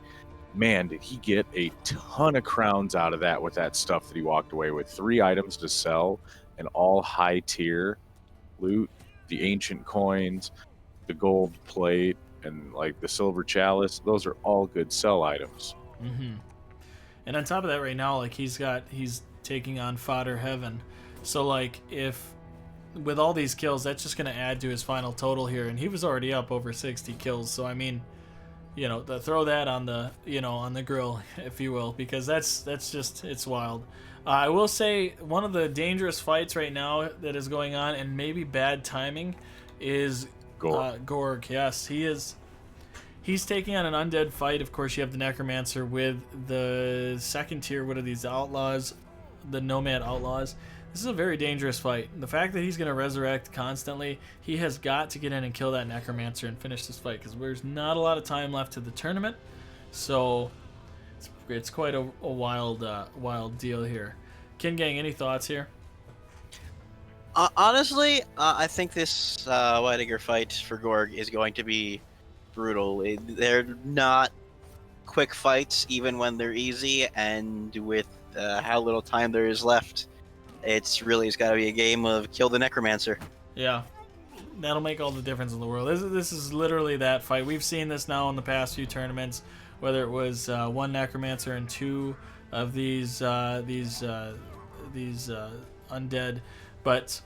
man, did he get a ton of crowns out of that with that stuff that he walked away with. 3 items to sell, and all high tier loot. The ancient coins, the gold plate, and like the silver chalice. Those are all good sell items. Mm-hmm. And on top of that, right now, like he's taking on fodder heaven. So like with all these kills, that's just going to add to his final total here, and he was already up over 60 kills. So I mean, throw that on the grill, if you will, because that's just, it's wild. I will say one of the dangerous fights right now that is going on, and maybe bad timing, is Gorg. Yes, he is. He's taking on an undead fight. Of course, you have the Necromancer with the second tier. What are these outlaws? The Nomad Outlaws. This is a very dangerous fight. The fact that he's going to resurrect constantly, he has got to get in and kill that Necromancer and finish this fight, because there's not a lot of time left to the tournament. So it's quite a wild deal here. Kin Gang, any thoughts here? Honestly, I think this Whitiger fight for Gorg is going to be brutal. They're not quick fights, even when they're easy, and with how little time there is left, it's got to be a game of kill the Necromancer. Yeah, that'll make all the difference in the world. This is literally that fight. We've seen this now in the past few tournaments, whether it was 1 Necromancer and 2 of these undead, but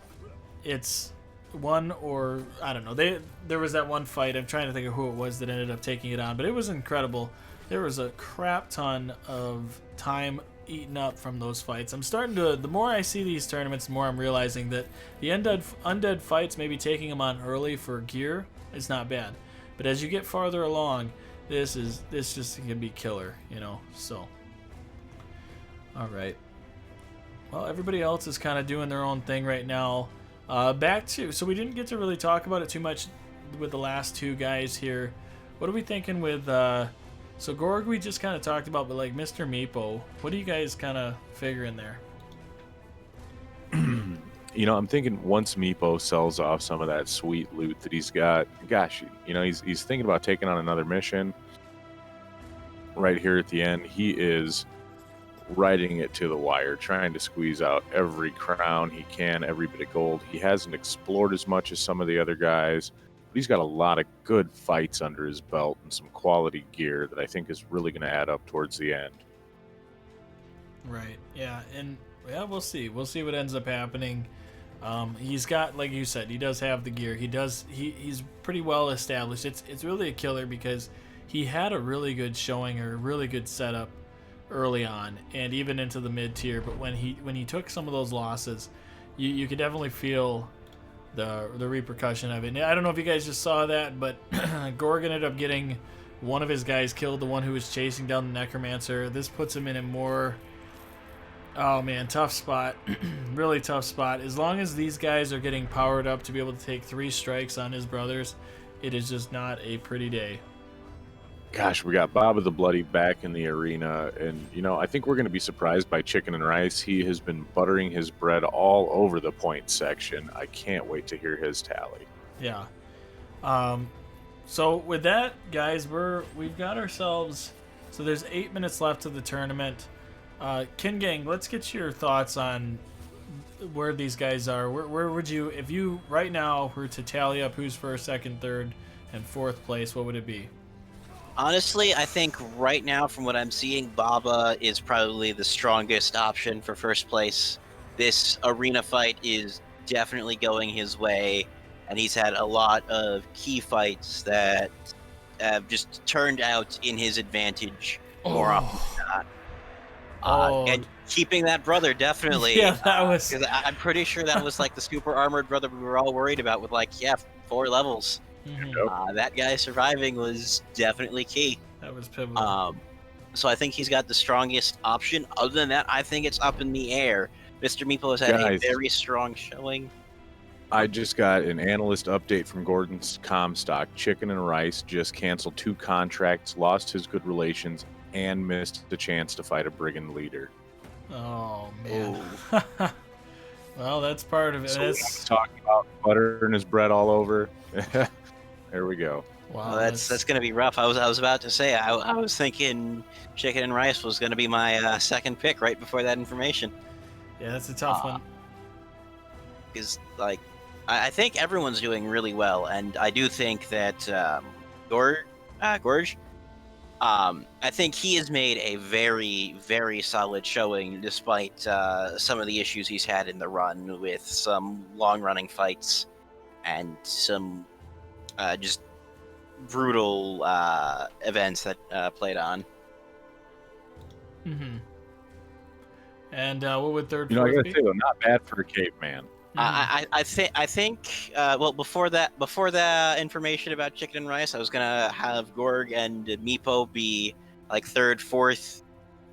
it's 1 or I don't know. There was that one fight. I'm trying to think of who it was that ended up taking it on, but it was incredible. There was a crap ton of time eaten up from those fights. The more I see these tournaments, the more I'm realizing that the undead fights, maybe taking them on early for gear, is not bad. But as you get farther along, this just can be killer, so. All right. Well, everybody else is kind of doing their own thing right now. So we didn't get to really talk about it too much with the last 2 guys here. What are we thinking with, so Gorg we just kind of talked about, but like Mr. Meepo, what do you guys kind of figuring there? I'm thinking once Meepo sells off some of that sweet loot that he's got, gosh, he's thinking about taking on another mission. Right here at the end, he is riding it to the wire, trying to squeeze out every crown he can, every bit of gold. He hasn't explored as much as some of the other guys, but he's got a lot of good fights under his belt and some quality gear that I think is really going to add up towards the end. Right. Yeah, and we'll see. We'll see what ends up happening. He's got, like you said, he does have the gear. He's pretty well established. It's really a killer because he had a really good showing or a really good setup early on and even into the mid tier, but when he took some of those losses, you could definitely feel the repercussion of it. And I don't know if you guys just saw that, but Gorg ended up getting one of his guys killed, the one who was chasing down the Necromancer. This puts him in a more, oh man, tough spot. Really tough spot. As long as these guys are getting powered up to be able to take 3 strikes on his brothers, it is just not a pretty day. Gosh, we got Baba the Bloody back in the arena, and I think we're going to be surprised by Chicken&Rice. He has been buttering his bread all over the point section. I can't wait to hear his tally. Yeah. So with that, guys, we've got ourselves. So there's 8 minutes left of the tournament. Kin Gang, let's get your thoughts on where these guys are. Where would you, if you right now were to tally up who's first, second, third, and fourth place, what would it be? Honestly, I think right now, from what I'm seeing, Baba is probably the strongest option for first place. This arena fight is definitely going his way, and he's had a lot of key fights that have just turned out in his advantage more often than not. And keeping that brother definitely. Yeah, that was. Because I'm pretty sure that was like the super armored brother we were all worried about with 4 levels. That guy surviving was definitely key. That was pivotal. So I think he's got the strongest option. Other than that, I think it's up in the air. Mr. Meepo has had a very strong showing. I just got an analyst update from Gordon's Comstock. Chicken&Rice just canceled 2 contracts, lost his good relations, and missed the chance to fight a brigand leader. Oh man. Well, that's part of it. So that's talking about buttering his bread all over. There we go. Wow, that's going to be rough. I was about to say I was thinking Chicken&Rice was going to be my second pick right before that information. Yeah, that's a tough one. Because I think everyone's doing really well, and I do think that Gorg, I think he has made a very, very solid showing despite some of the issues he's had in the run with some long-running fights and some just brutal events that played on. Mm-hmm. And what would third? I gotta say though, not bad for a caveman. I think well before that information about Chicken&Rice, I was gonna have Gorg and Meepo be like third, fourth,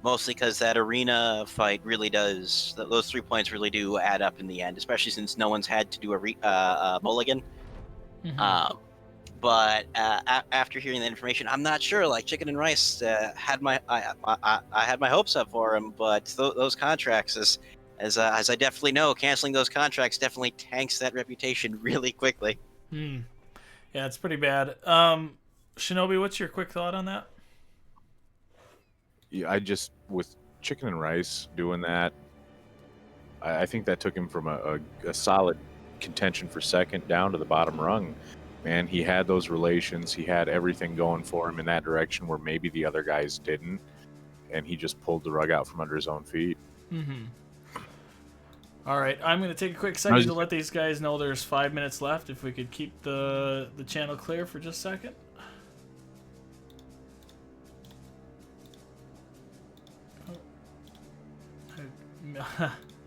mostly because that arena fight really does. Those 3 points really do add up in the end, especially since no one's had to do a mulligan. But after hearing that information, I'm not sure. Like Chicken&Rice had I had my hopes up for him, but those contracts, as I definitely know, canceling those contracts definitely tanks that reputation really quickly. Yeah, it's pretty bad. Shinobi, what's your quick thought on that? Yeah, with Chicken&Rice doing that, I think that took him from a solid contention for second down to the bottom rung. Man, he had those relations. He had everything going for him in that direction where maybe the other guys didn't, and he just pulled the rug out from under his own feet. All right, I'm going to take a quick second to let these guys know there's 5 minutes left. If we could keep the channel clear for just a second.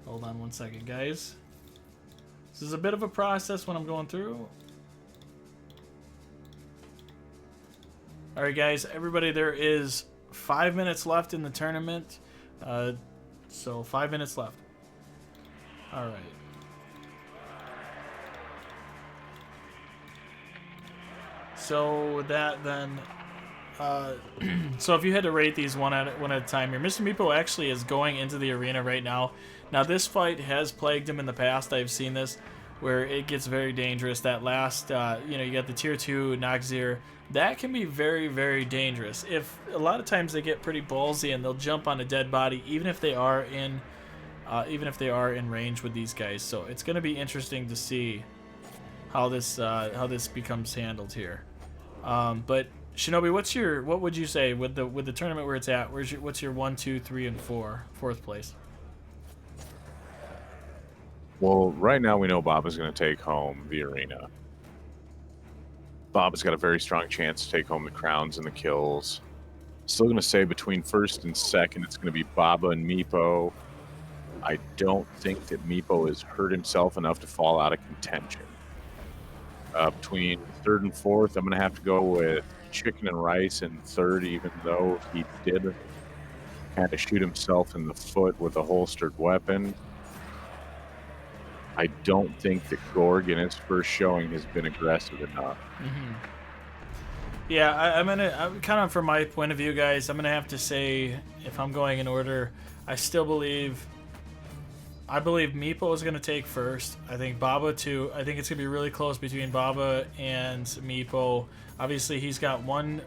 Hold on one second, guys. This is a bit of a process when I'm going through. All right, guys, everybody, there is 5 minutes left in the tournament. So 5 minutes left. All right. So with that, then, so if you had to rate these one at a time here, Mr. Meepo actually is going into the arena right now. Now, this fight has plagued him in the past. I've seen this, where it gets very dangerous. That last, you got the tier 2 Noxir. That can be very, very dangerous. If a lot of times they get pretty ballsy and they'll jump on a dead body, even if they are in range with these guys. So it's going to be interesting to see how this becomes handled here. But Shinobi, what would you say with the tournament where it's at? What's your 1, 2, 3, and 4, fourth place? Well, right now we know Bob is going to take home the arena. Bob has got a very strong chance to take home the crowns and the kills. Still going to say between first and second, it's going to be Baba and Meepo. I don't think that Meepo has hurt himself enough to fall out of contention. Between third and fourth, I'm going to have to go with Chicken&Rice in third, even though he did kind of shoot himself in the foot with a holstered weapon. I don't think that Gorg in his first showing has been aggressive enough. Yeah, I'm kind of, from my point of view, guys, I'm gonna have to say, if I'm going in order, I believe Meepo is gonna take first. I think Baba too. I think it's gonna be really close between Baba and Meepo. Obviously, he's got one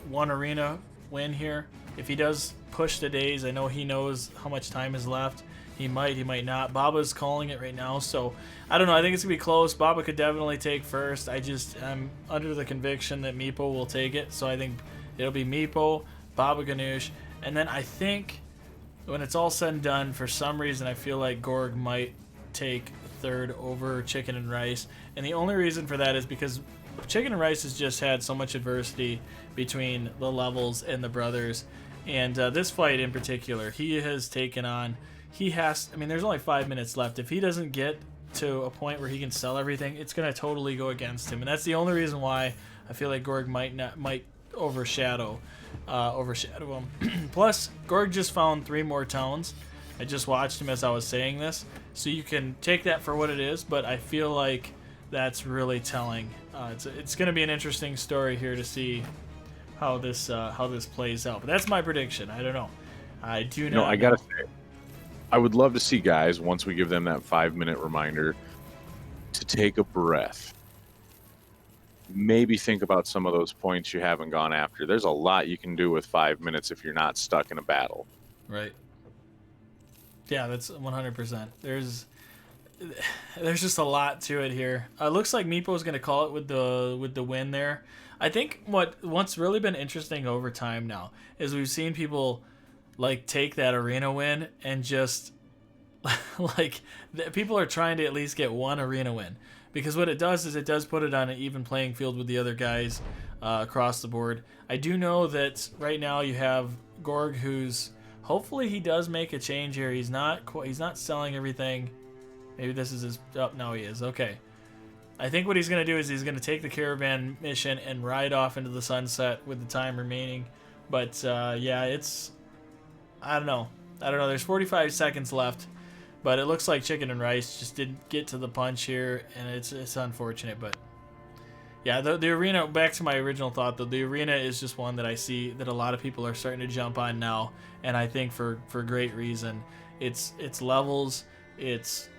arena win here. If he does push the days, I know he knows how much time is left. He might not. Baba's calling it right now, so I don't know. I think it's gonna be close. Baba could definitely take first. I'm under the conviction that Meepo will take it, so I think it'll be Meepo, Baba GANOUSH, and then I think when it's all said and done, for some reason I feel like Gorg might take third over Chicken&Rice, and the only reason for that is because Chicken&Rice has just had so much adversity between the levels and the brothers. And this fight in particular, he has taken on. I mean, there's only 5 minutes left. If he doesn't get to a point where he can sell everything, it's going to totally go against him. And that's the only reason why I feel like Gorg might overshadow him. Plus, Gorg just found 3 more towns. I just watched him as I was saying this, so you can take that for what it is. But I feel like that's really telling. It's going to be an interesting story here to see how this plays out. But that's my prediction. I don't know. I do know. I gotta say, I would love to see guys, once we give them that 5-minute reminder, to take a breath. Maybe think about some of those points you haven't gone after. There's a lot you can do with 5 minutes if you're not stuck in a battle. Right. Yeah, that's 100%. There's just a lot to it here. Looks like Meepo is going to call it with the win there. I think what's really been interesting over time now is we've seen people like take that arena win and just like people are trying to at least get one arena win, because what it does is it does put it on an even playing field with the other guys across the board. I do know that right now you have Gorg, who's hopefully he does make a change here. He's not selling everything. Maybe this is his. Oh, no, he is. Okay. I think what he's going to do is he's going to take the caravan mission and ride off into the sunset with the time remaining. But, yeah, I don't know. There's 45 seconds left. But it looks like Chicken&Rice just didn't get to the punch here, and it's unfortunate. But, yeah, the arena, back to my original thought, though, the arena is just one that I see that a lot of people are starting to jump on now. And I think for great reason. It's levels, it's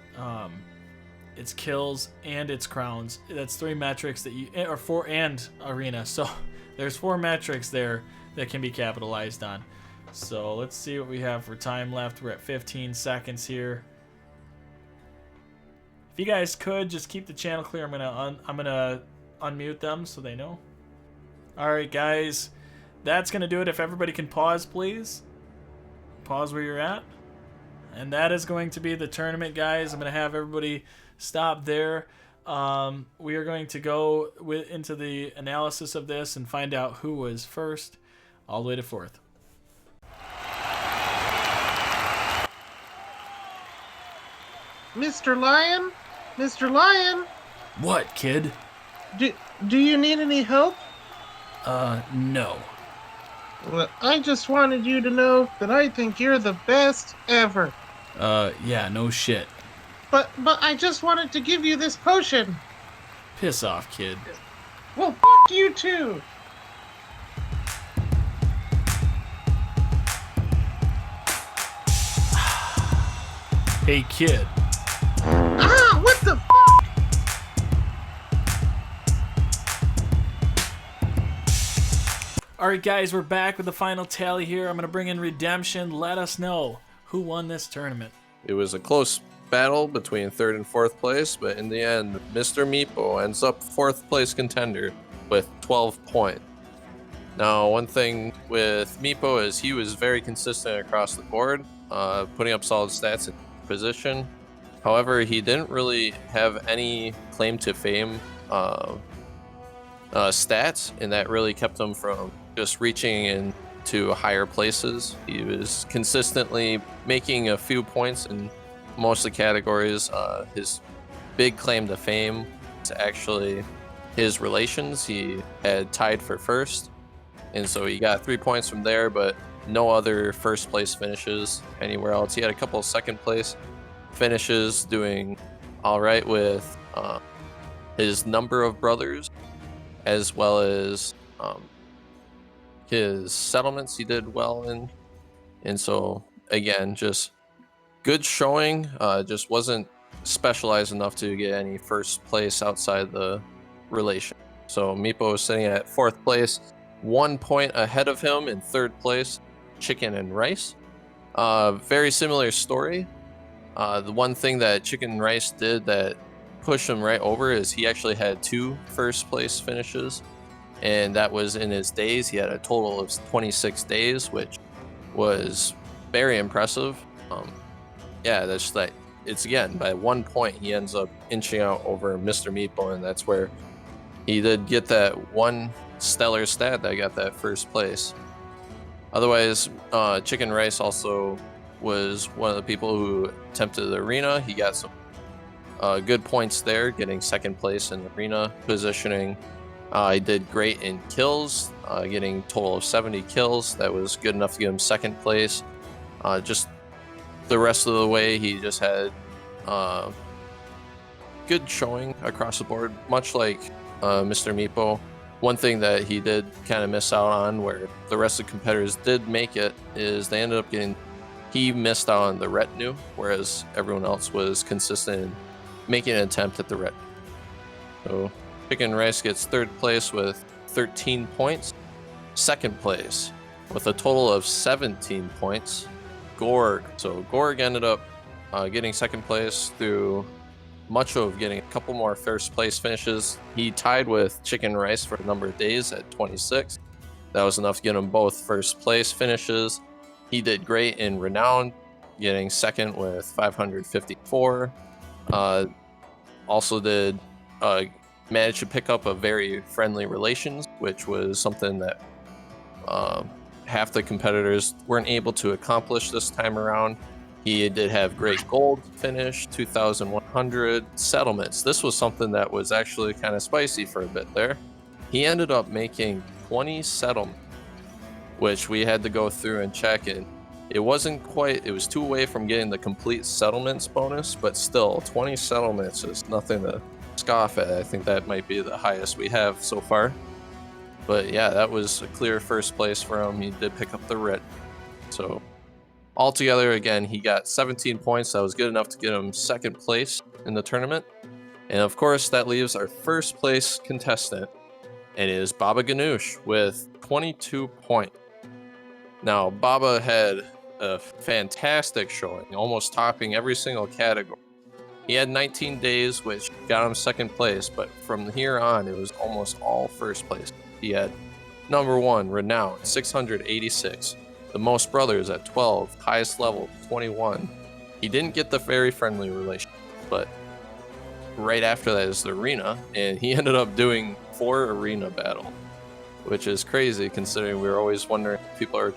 kills, and it's crowns. That's 3 metrics that or 4, and arena. So there's 4 metrics there that can be capitalized on. So let's see what we have for time left. We're at 15 seconds here. If you guys could just keep the channel clear, I'm gonna unmute them so they know. All right, guys, that's gonna do it. If everybody can pause, please. Pause where you're at. And that is going to be the tournament, guys. I'm going to have everybody stop there. We are going to go into the analysis of this and find out who was first all the way to 4th. Mr. Lion? Mr. Lion? What, kid? Do you need any help? No. Well, I just wanted you to know that I think you're the best ever. Yeah, no shit. But I just wanted to give you this potion. Piss off, kid. Well, you too. Hey, kid. Ah, what the Alright, guys, we're back with the final tally here. I'm going to bring in Redemption. Let us know who won this tournament. It was a close battle between 3rd and 4th place, but in the end, Mr. Meepo ends up 4th place contender with 12 points. Now, one thing with Meepo is he was very consistent across the board, putting up solid stats in position. However, he didn't really have any claim to fame stats, and that really kept him from just reaching into higher places. He was consistently making a few points in most of the categories. His big claim to fame is actually his relations. He had tied for 1st, and so he got 3 points from there, but no other 1st place finishes anywhere else. He had a couple of 2nd place finishes, doing all right with his number of brothers, as well as his settlements he did well in. And so, again, just good showing, just wasn't specialized enough to get any 1st place outside the relation. So Meepo is sitting at 4th place, 1 point ahead of him in 3rd place, Chicken&Rice. Very similar story. The one thing that Chicken&Rice did that pushed him right over is he actually had 2 1st place finishes, and that was in his days. He had a total of 26 days, which was very impressive. Yeah, that's like, it's again by 1 point he ends up inching out over Mr. Meepo, and that's where he did get that one stellar stat that got that 1st place. Otherwise, Chicken&Rice also was one of the people who attempted the arena. He got some good points there, getting second place in the arena positioning. He did great in kills, getting a total of 70 kills. That was good enough to get him second place. Just the rest of the way, he just had good showing across the board, much like Mr. Meepo. One thing that he did kind of miss out on, where the rest of the competitors did make it, is they ended up getting, he missed out on the retinue, whereas everyone else was consistent in making an attempt at the retinue. So Chicken&Rice gets third place with 13 points. Second place with a total of 17 points, Gorg. So Gorg ended up getting second place through much of getting a couple more first place finishes. He tied with Chicken&Rice for a number of days at 26. That was enough to get him both first place finishes. He did great in Renown, getting second with 554. Also did manage to pick up a very friendly relations, which was something that half the competitors weren't able to accomplish this time around. He did have great gold finish, 2,100 settlements. This was something that was actually kind of spicy for a bit there. He ended up making 20 settlements, which we had to go through and check, and it wasn't quite, it was 2 away from getting the complete settlements bonus, but still 20 settlements is nothing to scoff at. I think that might be the highest we have so far. But yeah, that was a clear first place for him. He did pick up the writ. So altogether, again, he got 17 points. That was good enough to get him second place in the tournament. And of course, that leaves our first place contestant, and it is Baba GANOUSH with 22 points. Now, Baba had a fantastic showing, almost topping every single category. He had 19 days, which got him second place, but from here on, it was almost all first place. He had number 1, Renown, 686. The most brothers at 12, highest level, 21. He didn't get the very friendly relation, but right after that is the arena, and he ended up doing 4 arena battle, which is crazy considering we were always wondering if people are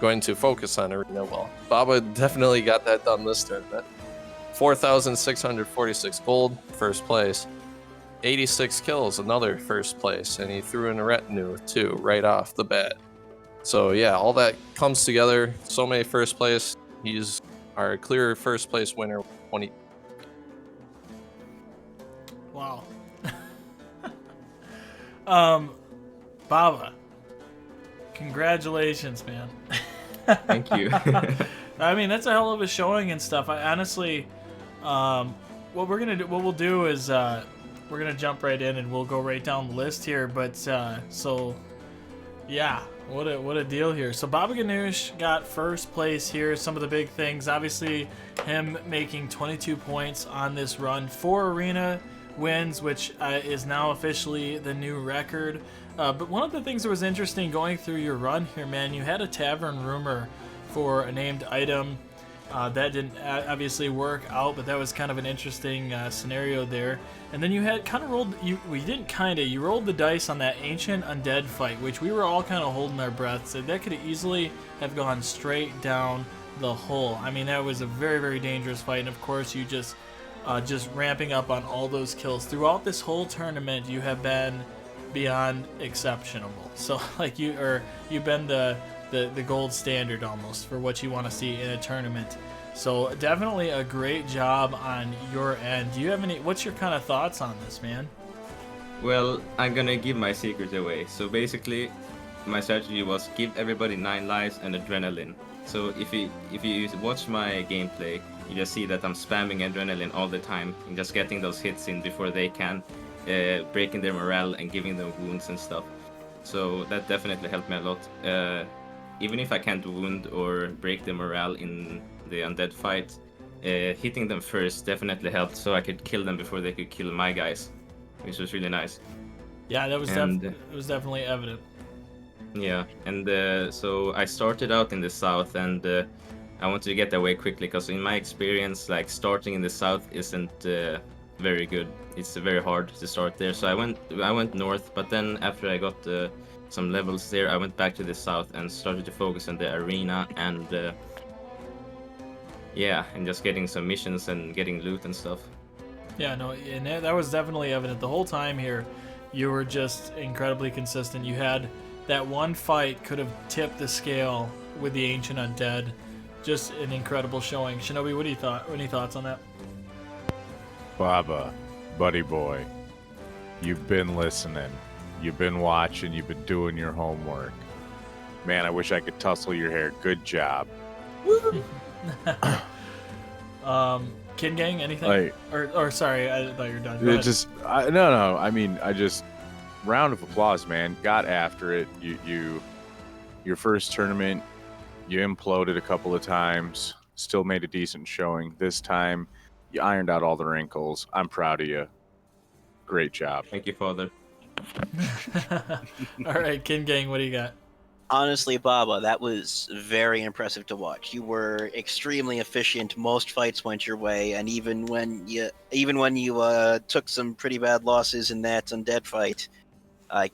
going to focus on arena. Well, Baba definitely got that done this tournament. 4,646 gold, first place. 86 kills, another first place, and he threw in a retinue too, right off the bat. So yeah, all that comes together. So many first place. He's our clear first place winner. 20. Wow. Baba, congratulations, man. Thank you. I mean, that's a hell of a showing and stuff. I honestly, what we'll do is we're gonna jump right in and we'll go right down the list here. But so yeah, what a deal here. So Baba GANOUSH got first place here. Some of the big things, obviously, him making 22 points on this run, 4 arena wins, which is now officially the new record. But one of the things that was interesting going through your run here, man, you had a tavern rumor for a named item. That didn't obviously work out, but that was kind of an interesting scenario there. And then you had kind of rolled, you rolled the dice on that ancient undead fight, which we were all kind of holding our breath. So that could easily have gone straight down the hole. I mean, that was a very, very dangerous fight. And of course, you just ramping up on all those kills throughout this whole tournament. You have been beyond exceptional. So like you've been the gold standard almost for what you want to see in a tournament. So definitely a great job on your end. Do you have what's your kind of thoughts on this, man? Well, I'm gonna give my secret away. So basically, my strategy was give everybody 9 lives and adrenaline. So if you watch my gameplay, you just see that I'm spamming adrenaline all the time and just getting those hits in before they can, breaking their morale and giving them wounds and stuff. So that definitely helped me a lot. Even if I can't wound or break the morale in the undead fight, hitting them first definitely helped, so I could kill them before they could kill my guys, which was really nice. Yeah, that was it was definitely evident. Yeah, and so I started out in the south, and I wanted to get away quickly because in my experience, like starting in the south isn't very good. It's very hard to start there. So I went north, but then after I got some levels there, I went back to the south and started to focus on the arena and and just getting some missions and getting loot and stuff. Yeah, no, and that was definitely evident the whole time here. You were just incredibly consistent. You had that one fight could have tipped the scale with the Ancient Undead. Just an incredible showing. Shinobi, what do you thought? Any thoughts on that? Baba, buddy boy, you've been listening. You've been watching. You've been doing your homework. Man, I wish I could tussle your hair. Good job. Kin Gang, anything? Or sorry, I thought you were done. Go ahead. No. I mean, round of applause, man. Got after it. Your first tournament, you imploded a couple of times. Still made a decent showing. This time, you ironed out all the wrinkles. I'm proud of you. Great job. Thank you, Father. All right, Kin Gang, what do you got? Honestly, Baba, that was very impressive to watch. You were extremely efficient. Most fights went your way, and even when you took some pretty bad losses in that undead fight,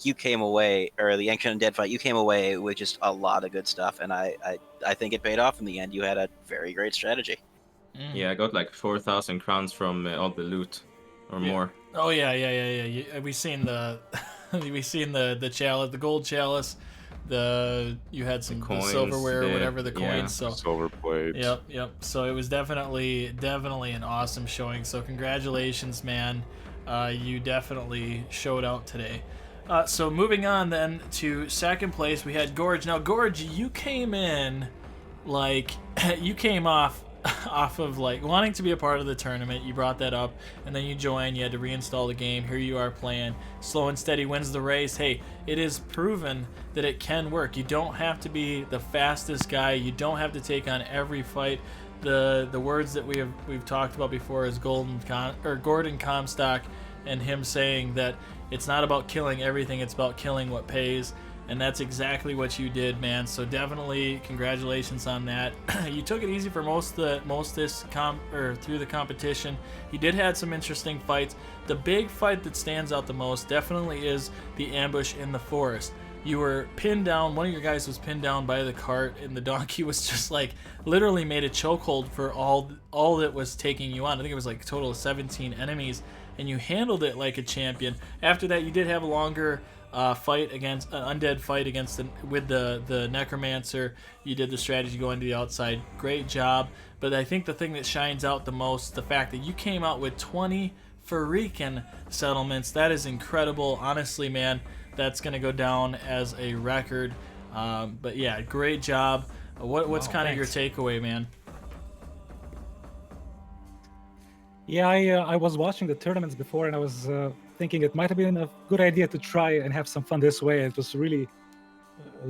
you came away, or the ancient undead fight, you came away with just a lot of good stuff, and I think it paid off in the end. You had a very great strategy. Yeah, I got like 4,000 crowns from all the loot, or more. Oh yeah. We seen the the chalice, the gold chalice. You had some coins, the silverware or whatever, the coins. So silver plates. Yep. So it was definitely an awesome showing. So congratulations, man. You definitely showed out today. So moving on then to second place, we had Gorg. Now Gorg, you came in like you came off of like wanting to be a part of the tournament. You brought that up, and then you joined. You had to reinstall the game. Here you are playing. Slow and steady wins the race. Hey, it is proven that it can work. You don't have to be the fastest guy. You don't have to take on every fight. The words that we've talked about before is Gordon Comstock, and him saying that it's not about killing everything. It's about killing what pays. And that's exactly what you did, man. So definitely congratulations on that. You took it easy for through the competition. You did have some interesting fights. The big fight that stands out the most definitely is the ambush in the forest. You were pinned down. One of your guys was pinned down by the cart, and the donkey was just like literally made a chokehold for all that was taking you on. I think it was like a total of 17 enemies, and you handled it like a champion. After that, you did have a longer fight against an undead fight with the necromancer. You did the strategy going to the outside. Great job. But I think the thing that shines out the most, the fact that you came out with 20 freaking settlements. That is incredible. Honestly, man, that's gonna go down as a record. But yeah, great job. What's kind of your takeaway, man? Yeah, I was watching the tournaments before, and I was thinking it might have been a good idea to try and have some fun this way. It was really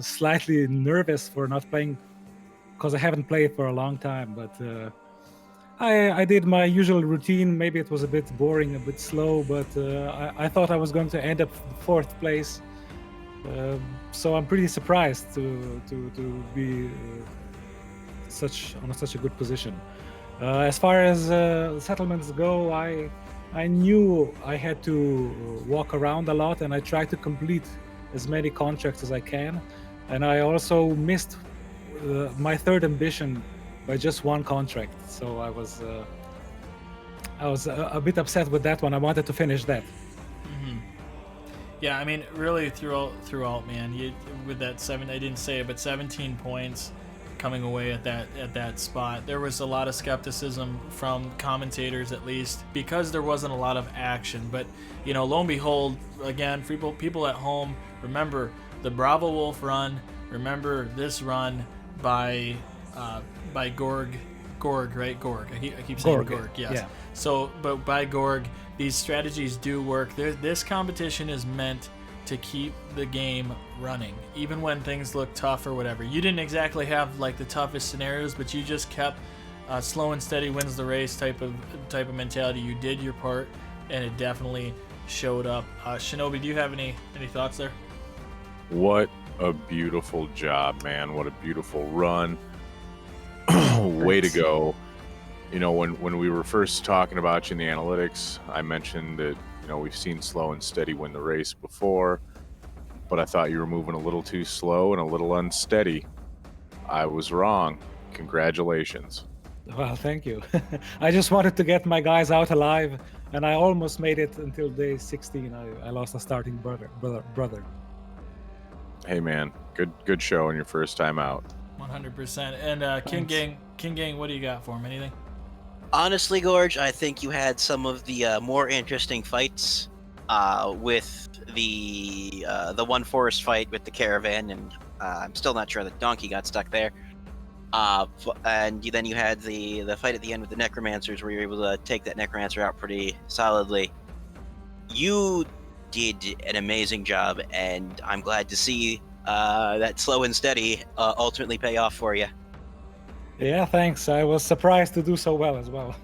slightly nervous for not playing, because I haven't played for a long time. But I did my usual routine. Maybe it was a bit boring, a bit slow, but I thought I was going to end up fourth place. So I'm pretty surprised to be such a good position. As far as settlements go, I knew I had to walk around a lot, and I tried to complete as many contracts as I can. And I also missed my third ambition by just one contract. So I was a bit upset with that one. I wanted to finish that. Mm-hmm. Yeah, I mean, really throughout, man. With that I didn't say it, but 17 points. Coming away at that spot, there was a lot of skepticism from commentators, at least, because there wasn't a lot of action. But lo and behold, again, people at home, remember the Bravo Wolf run. Remember this run by Gorg, right? Gorg. I keep saying Gorg. Yes. Yeah. So, but by Gorg, these strategies do work. This competition is meant to keep the game running, even when things look tough or whatever. You didn't exactly have like the toughest scenarios, but you just kept slow and steady wins the race type of mentality. You did your part, and it definitely showed up. Shinobi, do you have any thoughts there? What a beautiful job, man. What a beautiful run. Way to go. You know, when we were first talking about you in the analytics, I mentioned that, you know, we've seen slow and steady win the race before, but I thought you were moving a little too slow and a little unsteady. I was wrong. Congratulations. Well, thank you. I just wanted to get my guys out alive, and I almost made it until day 16. I lost a starting brother. Hey man, good show on your first time out. 100%. And King Gang, what do you got for him? Anything? Honestly, Gorge, I think you had some of the more interesting fights with the one forest fight with the caravan, and I'm still not sure that Donkey got stuck there. And then you had the fight at the end with the necromancers, where you were able to take that necromancer out pretty solidly. You did an amazing job, and I'm glad to see that slow and steady ultimately pay off for you. Yeah, thanks. I was surprised to do so well as well.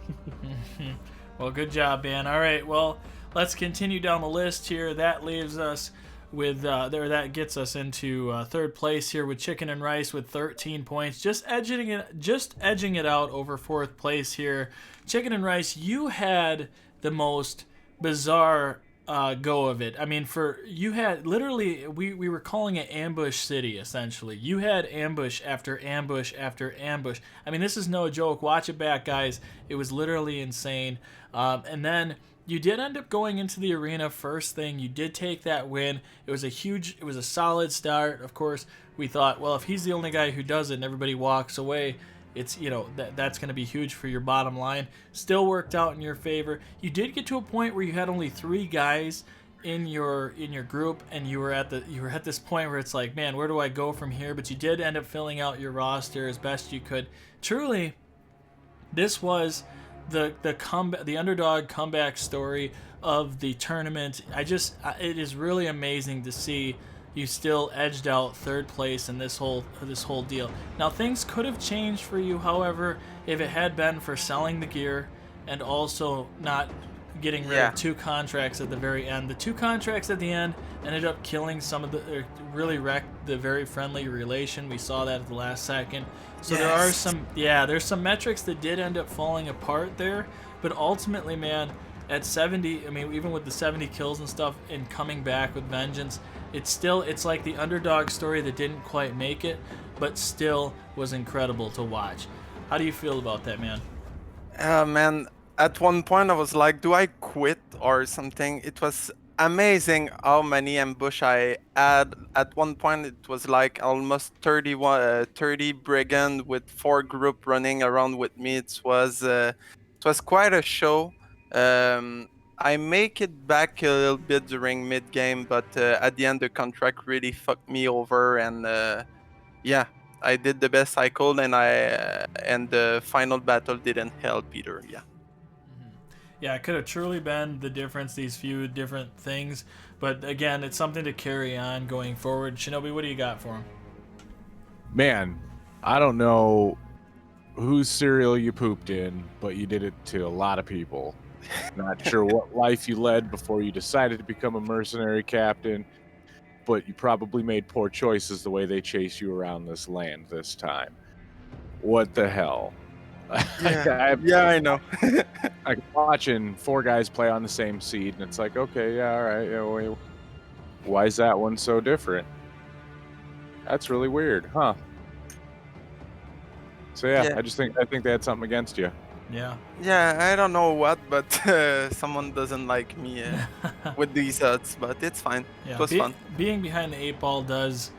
Well, good job, man. All right, well, let's continue down the list here. That leaves us with that gets us into third place here with Chicken&Rice with 13 points, just edging it out over fourth place here. Chicken&Rice, you had the most bizarre go of it. I mean, you had literally, we were calling it Ambush City, essentially. You had ambush after ambush after ambush. I mean, this is no joke. Watch it back, guys. It was literally insane. And then you did end up going into the arena first thing. You did take that win. It was a solid start. Of course, we thought, well, if he's the only guy who does it and everybody walks away, it's, you know, that's going to be huge for your bottom line. Still worked out in your favor. You did get to a point where you had only 3 guys in your group, and you were at this point where it's like, man, where do I go from here? But you did end up filling out your roster as best you could. Truly, this was the underdog comeback story of the tournament. It is really amazing to see you still edged out third place in this whole deal. Now, things could have changed for you, however, if it had been for selling the gear and also not getting rid of 2 contracts at the very end. The 2 contracts at the end ended up killing really wrecked the very friendly relation. We saw that at the last second. So there's some metrics that did end up falling apart there, but ultimately, man, at 70, I mean, even with the 70 kills and stuff and coming back with vengeance, it's like the underdog story that didn't quite make it, but still was incredible to watch. How do you feel about that, man? Man, at one point I was like, do I quit or something? It was amazing how many ambush I had. At one point it was like almost 30 brigand with 4 group running around with me. It was quite a show. I make it back a little bit during mid game, but at the end the contract really fucked me over, and I did the best I could, and the final battle didn't help either. Yeah, it could have truly been the difference, these few different things. But again, it's something to carry on going forward. Shinobi, what do you got for him? Man, I don't know whose cereal you pooped in, but you did it to a lot of people. Not sure what life you led before you decided to become a mercenary captain, but you probably made poor choices the way they chase you around this land this time. What the hell? I know. I'm watching 4 guys play on the same seed, and it's like, okay, yeah, all right. Yeah, why is that one so different? That's really weird, huh? So I think they had something against you. Yeah. Yeah, I don't know what, but someone doesn't like me with these odds, but it's fine. Yeah, it was fun. Being behind the 8 ball does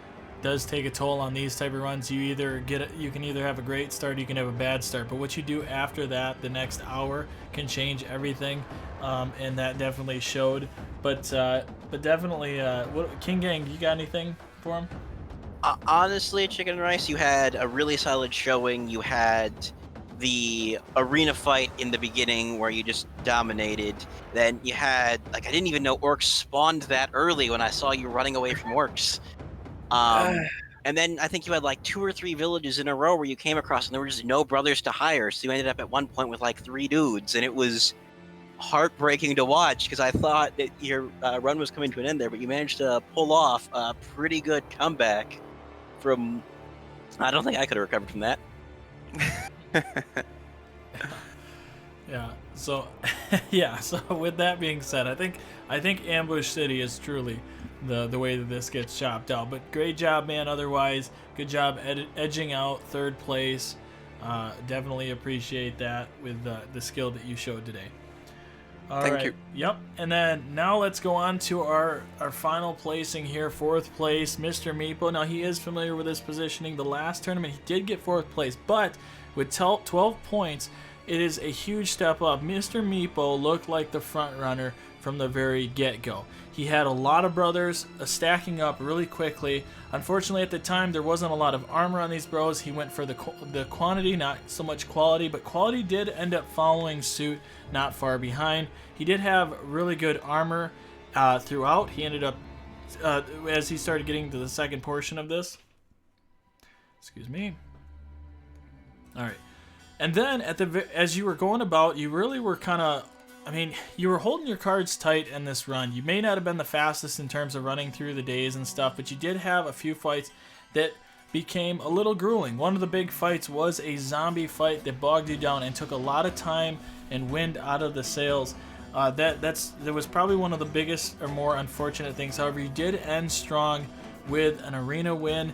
take a toll on these type of runs. You can either have a great start, or you can have a bad start. But what you do after that, the next hour, can change everything, and that definitely showed. But definitely, King Gang, you got anything for him? Honestly, Chicken&Rice, you had a really solid showing. You had the arena fight in the beginning where you just dominated. Then you had, I didn't even know orcs spawned that early when I saw you running away from orcs. And then I think you had 2 or 3 villages in a row where you came across and there were just no brothers to hire. So you ended up at one point with 3 dudes, and it was heartbreaking to watch because I thought that your run was coming to an end there, but you managed to pull off a pretty good comeback from... I don't think I could have recovered from that. Yeah. So, yeah. So with that being said, I think Ambush City is truly the way that this gets chopped out. But great job, man. Otherwise, good job edging out third place. Definitely appreciate that with the skill that you showed today. All right. Thank you. Yep. And then now let's go on to our final placing here. Fourth place, Mr. Meepo. Now he is familiar with his positioning. The last tournament he did get fourth place, but with 12 points, it is a huge step up. Mr. Meepo looked like the front runner from the very get-go. He had a lot of brothers stacking up really quickly. Unfortunately, at the time, there wasn't a lot of armor on these bros. He went for the quantity, not so much quality, but quality did end up following suit not far behind. He did have really good armor throughout. He ended up, as he started getting to the second portion of this. Excuse me. All right. And then as you were going about, you really were kind of, you were holding your cards tight in this run. You may not have been the fastest in terms of running through the days and stuff, but you did have a few fights that became a little grueling. One of the big fights was a zombie fight that bogged you down and took a lot of time and wind out of the sails. That was probably one of the biggest or more unfortunate things. However, you did end strong with an arena win.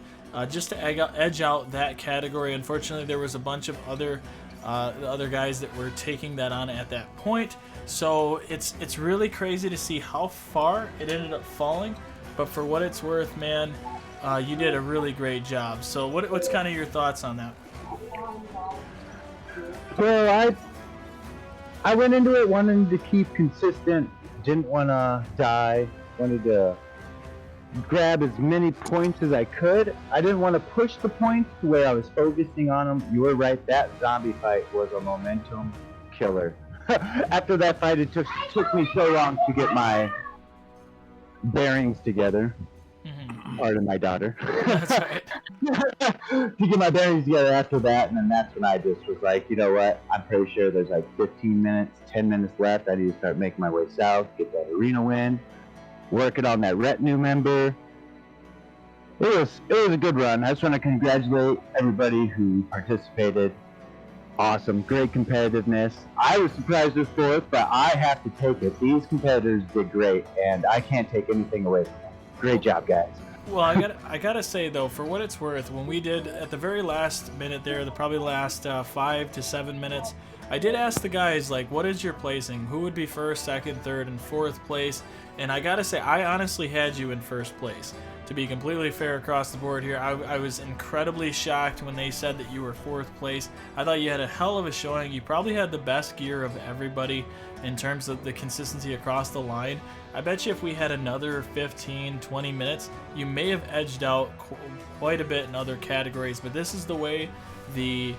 Just to edge out that category. Unfortunately, there was a bunch of other guys that were taking that on at that point. So it's really crazy to see how far it ended up falling. But for what it's worth, man, you did a really great job. So what's kind of your thoughts on that? Well, I went into it wanting to keep consistent. Didn't want to die. Wanted to grab as many points as I could. I didn't want to push the points to where I was focusing on them. You were right, that zombie fight was a momentum killer. After that fight, it took me so long to get my bearings together. Pardon my daughter. That's right. To get my bearings together after that, and then that's when I just was like, you know what, I'm pretty sure there's like 15 minutes, 10 minutes left. I need to start making my way south, get that arena win, working on that retinue member. It was a good run. I just want to congratulate everybody who participated. Awesome, great competitiveness. I was surprised with fourth, but I have to take it. These competitors did great, and I can't take anything away from them. Great job, guys. Well, I gotta say though, for what it's worth, when we did at the very last minute there, probably last 5 to 7 minutes, I did ask the guys, like, what is your placing? Who would be first, second, third, and fourth place? And I gotta say, I honestly had you in first place. To be completely fair across the board here, I was incredibly shocked when they said that you were fourth place. I thought you had a hell of a showing. You probably had the best gear of everybody in terms of the consistency across the line. I bet you if we had another 15, 20 minutes, you may have edged out quite a bit in other categories, but this is the way the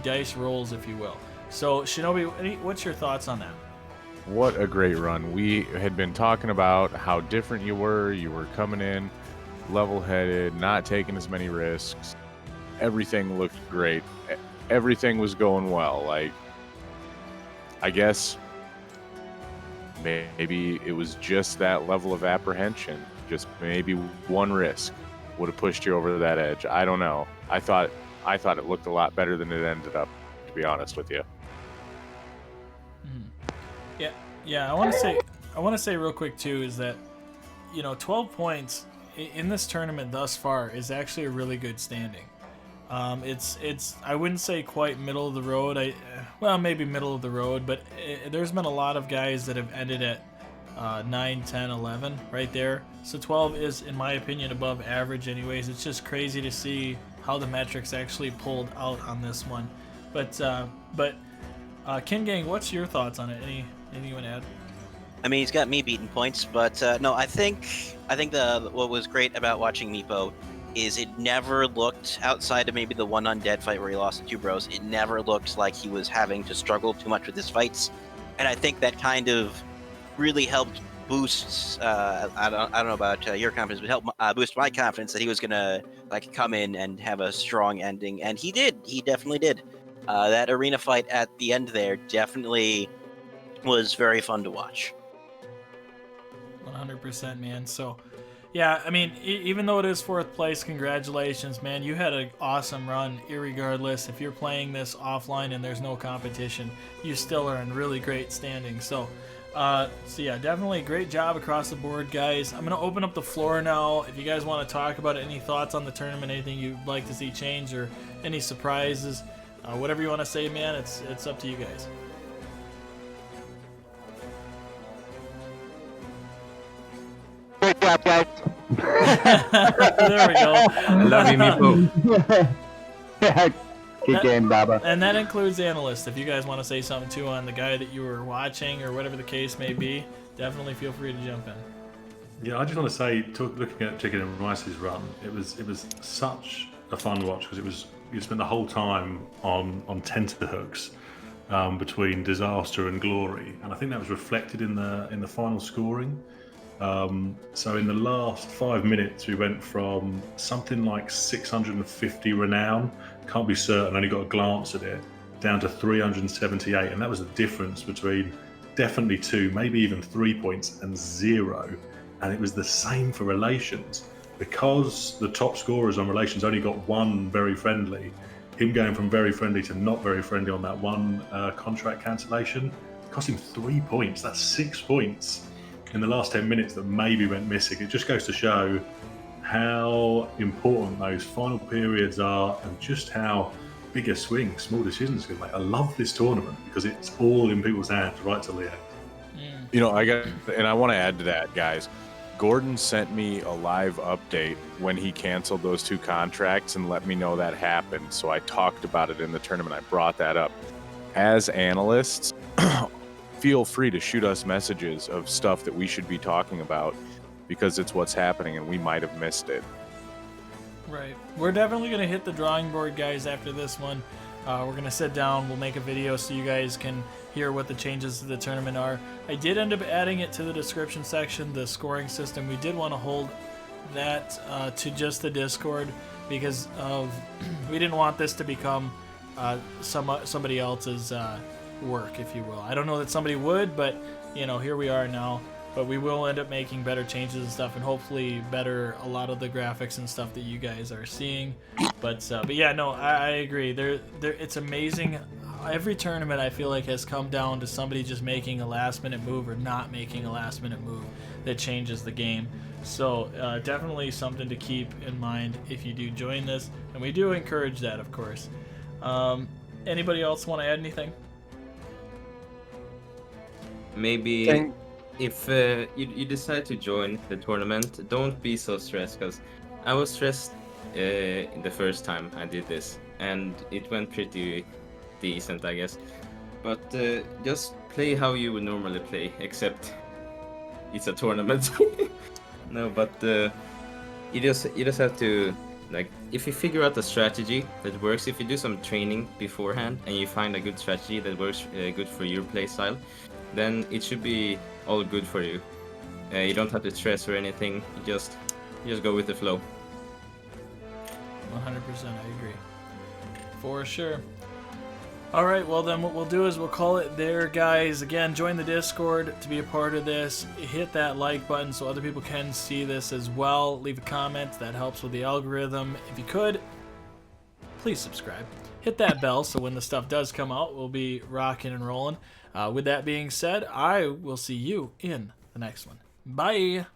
dice rolls, if you will. So, Shinobi, what's your thoughts on that? What a great run. We had been talking about how different you were. You were coming in level-headed, not taking as many risks. Everything looked great. Everything was going well. Like, I guess maybe it was just that level of apprehension. Just maybe one risk would have pushed you over that edge. I don't know. I thought it looked a lot better than it ended up, to be honest with you. Yeah, I want to say real quick too is that 12 points in this tournament thus far is actually a really good standing. It's I wouldn't say quite middle of the road. Maybe middle of the road, but there's been a lot of guys that have ended at 9, 10, 11 right there. So 12 is, in my opinion, above average anyways. It's just crazy to see how the metrics actually pulled out on this one. But Ken Gang, what's your thoughts on it? Anything you want to add? I mean, he's got me beating points, but no, I think what was great about watching Meepo is it never looked, outside of maybe the one undead fight where he lost to 2 bros, it never looked like he was having to struggle too much with his fights, and I think that kind of really helped boost. I don't know about your confidence, but helped boost my confidence that he was gonna come in and have a strong ending, and he did. He definitely did. That arena fight at the end there definitely was very fun to watch. 100%, man. So Yeah, I mean, even though it is 4th place, congratulations, man. You had an awesome run, irregardless. If you're playing this offline and there's no competition, you still are in really great standing. So yeah, definitely great job across the board, guys. I'm going to open up the floor now. If you guys want to talk about it, any thoughts on the tournament, anything you'd like to see change or any surprises, whatever you want to say, man, it's up to you guys. Great job, guys. There we go. I love you, Meepo. Good game, Baba. And that includes analysts. If you guys want to say something too on the guy that you were watching or whatever the case may be, definitely feel free to jump in. Yeah, I just want to say, looking at Chicken and Rice's run, it was such a fun watch because you spent the whole time on tenterhooks between disaster and glory, and I think that was reflected in the final scoring. So in the last 5 minutes, we went from something like 650 Renown, can't be certain, only got a glance at it, down to 378, and that was the difference between definitely 2, maybe even 3 points and 0. And it was the same for relations. Because the top scorers on relations only got 1 very friendly, him going from very friendly to not very friendly on that 1 contract cancellation cost him 3 points. That's 6 points in the last 10 minutes that maybe went missing. It just goes to show how important those final periods are and just how big a swing small decisions can make. I love this tournament because it's all in people's hands right till the end. You know, I want to add to that, guys. Gordon sent me a live update when he canceled those 2 contracts and let me know that happened. So I talked about it in the tournament. I brought that up. As analysts, feel free to shoot us messages of stuff that we should be talking about because it's what's happening and we might have missed it. Right. We're definitely going to hit the drawing board, guys, after this one. We're going to sit down. We'll make a video so you guys can hear what the changes to the tournament are. I did end up adding it to the description section, the scoring system. We did want to hold that to just the Discord because we didn't want this to become somebody else's work, if you will. I don't know that somebody would, but you know, here we are now. But we will end up making better changes and stuff, and hopefully better a lot of the graphics and stuff that you guys are seeing. But yeah, no, I agree. It's amazing. Every tournament I feel like has come down to somebody just making a last-minute move or not making a last-minute move that changes the game. So definitely something to keep in mind if you do join this, and we do encourage that, of course. Anybody else want to add anything? Maybe if you decide to join the tournament, don't be so stressed, because I was stressed the first time I did this, and it went pretty decent, I guess. But just play how you would normally play, except it's a tournament. No, but you just have to, like, if you figure out a strategy that works, if you do some training beforehand and you find a good strategy that works good for your playstyle, then it should be all good for you. You don't have to stress or anything. You just go with the flow. 100%, I agree. For sure. All right, well then what we'll do is we'll call it there, guys. Again, join the Discord to be a part of this. Hit that like button so other people can see this as well. Leave a comment. That helps with the algorithm. If you could, please subscribe. Hit that bell so when the stuff does come out, we'll be rocking and rolling. With that being said, I will see you in the next one. Bye!